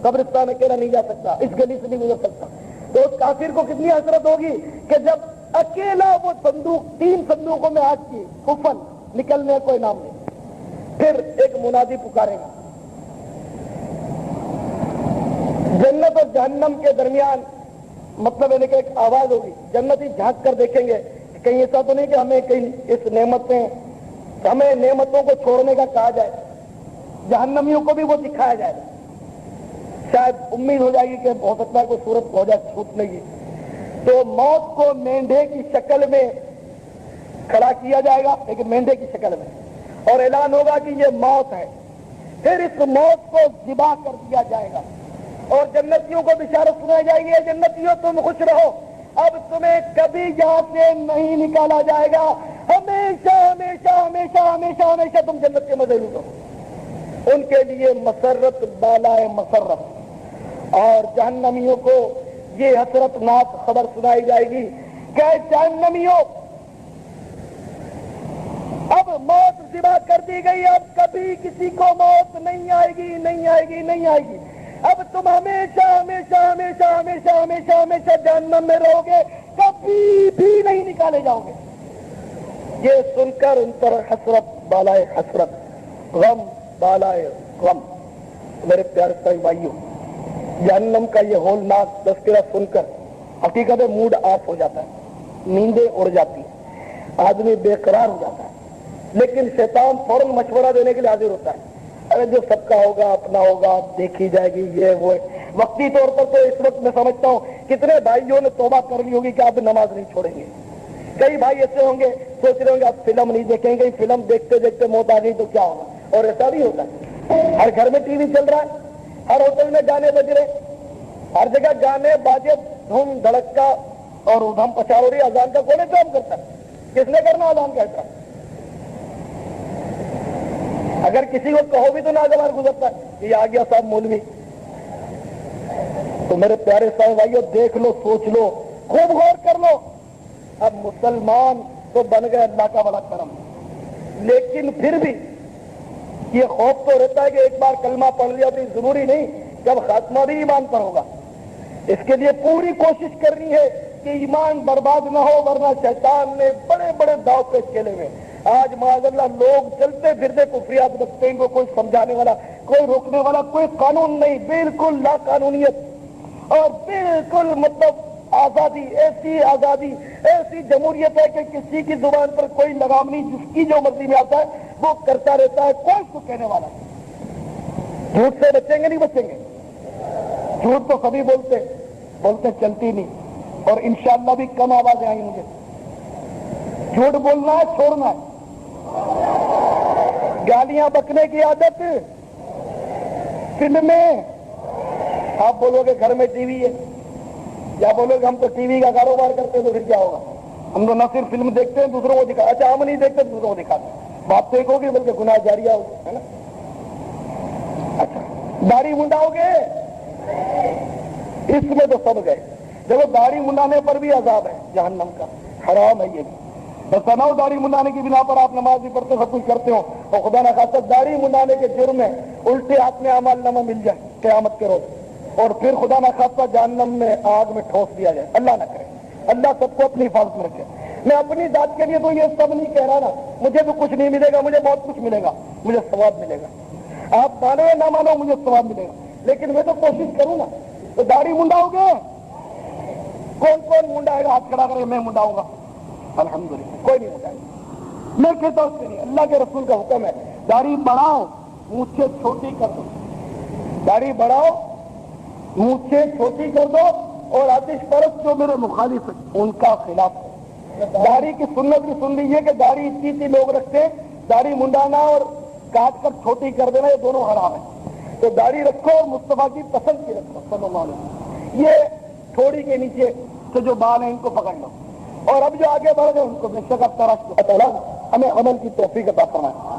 قبرستان اکیلا نہیں جا سکتا، اس گلی سے نہیں گزر سکتا. تو اس کافر کو کتنی حسرت ہوگی کہ جب اکیلا وہ صندوق، 3 صندوقوں میں آگ کی قفل، نکلنے کوئی نام نہیں. پھر ایک منادی پکارے گا. جنت اور جہنم کے درمیان مطلب ہے کہ ایک آواز ہوگی. جنتی جھانک کر دیکھیں گے کہیں ایسا تو نہیں کہ ہمیں کہیں اس ہمیں نعمتوں کو چھوڑنے کا کہا جائے. جہنمیوں کو بھی وہ دکھایا جائے. شاید امید ہو جائے گی کہ ہو سکتا ہے کوئی صورت ہو جائے چھوٹنے کی، تو موت کو مینڈھے کی شکل میں کھڑا کیا جائے گا، لیکن مینڈھے کی شکل میں، اور اعلان ہوگا کہ یہ موت ہے. پھر اس موت کو ذبح کر دیا جائے گا اور جنتیوں کو بشارت سنائی جائے گی، جنتیوں تم خوش رہو، اب تمہیں کبھی یہاں سے نہیں نکالا جائے گا، ہمیشہ ہمیشہ ہمیشہ ہمیشہ ہمیشہ تم جنت کے مزے لوٹو. ان کے لیے مسرت بالائے مسرت، اور جہنمیوں کو یہ حسرت ناک خبر سنائی جائے گی کہ جہنمیوں اب موت ذبح کر دی گئی، اب کبھی کسی کو موت نہیں آئے گی، نہیں آئے گی، نہیں آئے گی، اب تم ہمیشہ ہمیشہ ہمیشہ ہمیشہ ہمیشہ ہمیشہ جہنم میں رہو گے، کبھی بھی نہیں نکالے جاؤ گے. یہ سن کر ان پر حسرت بالائے حسرت، غم بالائے غم. میرے پیارے بھائی بھائیوں، جہنم کا یہ ہولناک تذکرہ سن کر حقیقت موڈ آف ہو جاتا ہے، نیندیں اڑ جاتی ہیں، آدمی بے قرار ہو جاتا ہے، لیکن شیطان فوراً مشورہ دینے کے لیے حاضر ہوتا ہے. ارے جو سب کا ہوگا اپنا ہوگا، دیکھی جائے گی، یہ وہ. وقتی طور پر تو اس وقت میں سمجھتا ہوں کتنے بھائیوں نے توبہ کر لی ہوگی کہ آپ نماز نہیں چھوڑیں گے. کئی بھائی ایسے ہوں گے سوچ رہے ہوں گے آپ فلم نہیں دیکھیں گے، فلم دیکھتے دیکھتے موت آ گئی تو کیا ہوگا. اور ایسا بھی ہوتا ہے، ہر گھر میں ٹی وی چل رہا ہے، ہر ہوٹل میں گانے بج رہے، ہر جگہ گانے باجے، دھوم دھڑکا اور ادھم پچھاڑ ہو رہی. اذان کا کون کام کرتا ہے؟ کس نے کرنا اذان کا احترام؟ اگر کسی کو کہو بھی تو ناگوار گزرتا ہے کہ یہ آ گیا صاحب مولوی. تو میرے پیارے صاحب بھائیو، دیکھ لو، سوچ لو، خوب غور کر لو. اب مسلمان تو بن گئے اللہ کا بڑا کرم، لیکن پھر بھی یہ خوف تو رہتا ہے کہ ایک بار کلمہ پڑھ لیا تو ضروری نہیں جب خاتمہ بھی ایمان پر ہوگا. اس کے لیے پوری کوشش کرنی ہے کہ ایمان برباد نہ ہو، ورنہ شیطان نے بڑے بڑے داؤ پیش کھیلے ہوئے. آج معاذ اللہ لوگ چلتے پھرتے کفریات رکھتے ہیں، کوئی سمجھانے والا، کوئی روکنے والا، کوئی قانون نہیں، بالکل لا قانونیت اور بالکل مطلب آزادی، ایسی آزادی، ایسی جمہوریت ہے کہ کسی کی زبان پر کوئی لگام نہیں، جس کی جو مرضی میں آتا ہے وہ کرتا رہتا ہے، کوئی اس کو کہنے والا. جھوٹ سے بچیں گے نہیں بچیں گے؟ جھوٹ تو سبھی بولتے چلتی نہیں، اور انشاءاللہ بھی کم آوازیں آئیں گے. جھوٹ بولنا ہے، چھوڑنا ہے. گالیاں بکنے کی عادت فلمیں، آپ بولو گے گھر میں ٹی وی ہے، یا بولو گے ہم تو ٹی وی کا کاروبار کرتے ہیں، تو پھر کیا ہوگا؟ ہم تو نہ صرف فلم دیکھتے ہیں دوسروں کو دکھا، اچھا ہم نہیں دیکھتے دوسروں کو دکھاتے ہیں، بات تو ایک ہوگی بلکہ گناہ جاریہ ہوگی، ہے نا. اچھا داڑھی منڈاؤ گے، اس میں تو سب گئے. دیکھو داڑھی منڈانے پر بھی عذاب ہے جہنم کا، حرام ہے یہ بھی. بس نہ داڑھی منڈانے کی بنا پر آپ نماز بھی پڑھتے سب کچھ کرتے ہو، اور خدا نہ خاصہ داڑھی منڈانے کے جرم میں الٹے ہاتھ میں اعمال نامہ مل جائے قیامت کے روز، اور پھر خدا نہ خاصہ جہنم میں آگ میں ٹھوس دیا جائے. اللہ نہ کرے، اللہ سب کو اپنی حفاظت میں رکھے. میں اپنی ذات کے لیے تو یہ سب نہیں کہہ رہا نا، مجھے بھی کچھ نہیں ملے گا، مجھے بہت کچھ ملے گا، مجھے ثواب ملے گا. آپ مانو یا نہ مانو مجھے ثواب ملے گا، لیکن میں تو کوشش کروں نا. تو داڑھی منڈاؤ گے؟ کون کون منڈائے گا؟ ہاتھ کھڑا کرے. میں منڈاؤں گا، الحمدللہ. کوئی نہیں منڈائے گا. میں کہتا ہوں اس کے لیے اللہ کے رسول کا حکم ہے، داڑھی بڑھاؤ، مونچھیں چھوٹی کر دو. داڑھی بڑھاؤ، مونچھیں چھوٹی کر دو، اور آتش پرست جو میرے مخالف ہیں ان کا خلاف ہے. داڑھی کی سنت بھی سن لیجیے کہ داڑھی اتنی لوگ رکھتے ہیں، داڑھی منڈانا اور کاٹ کر چھوٹی کر دینا یہ دونوں حرام ہیں. تو داڑھی رکھو اور مصطفیٰ کی پسند کی رکھو صلی اللہ علیہ وسلم. یہ تھوڑی کے نیچے سے جو بال ہیں ان کو پکڑ لو، اور اب جو آگے بڑھ گئے ان کو بے شک اب تراش. ہمیں عمل کی توفیق عطا فرمائے.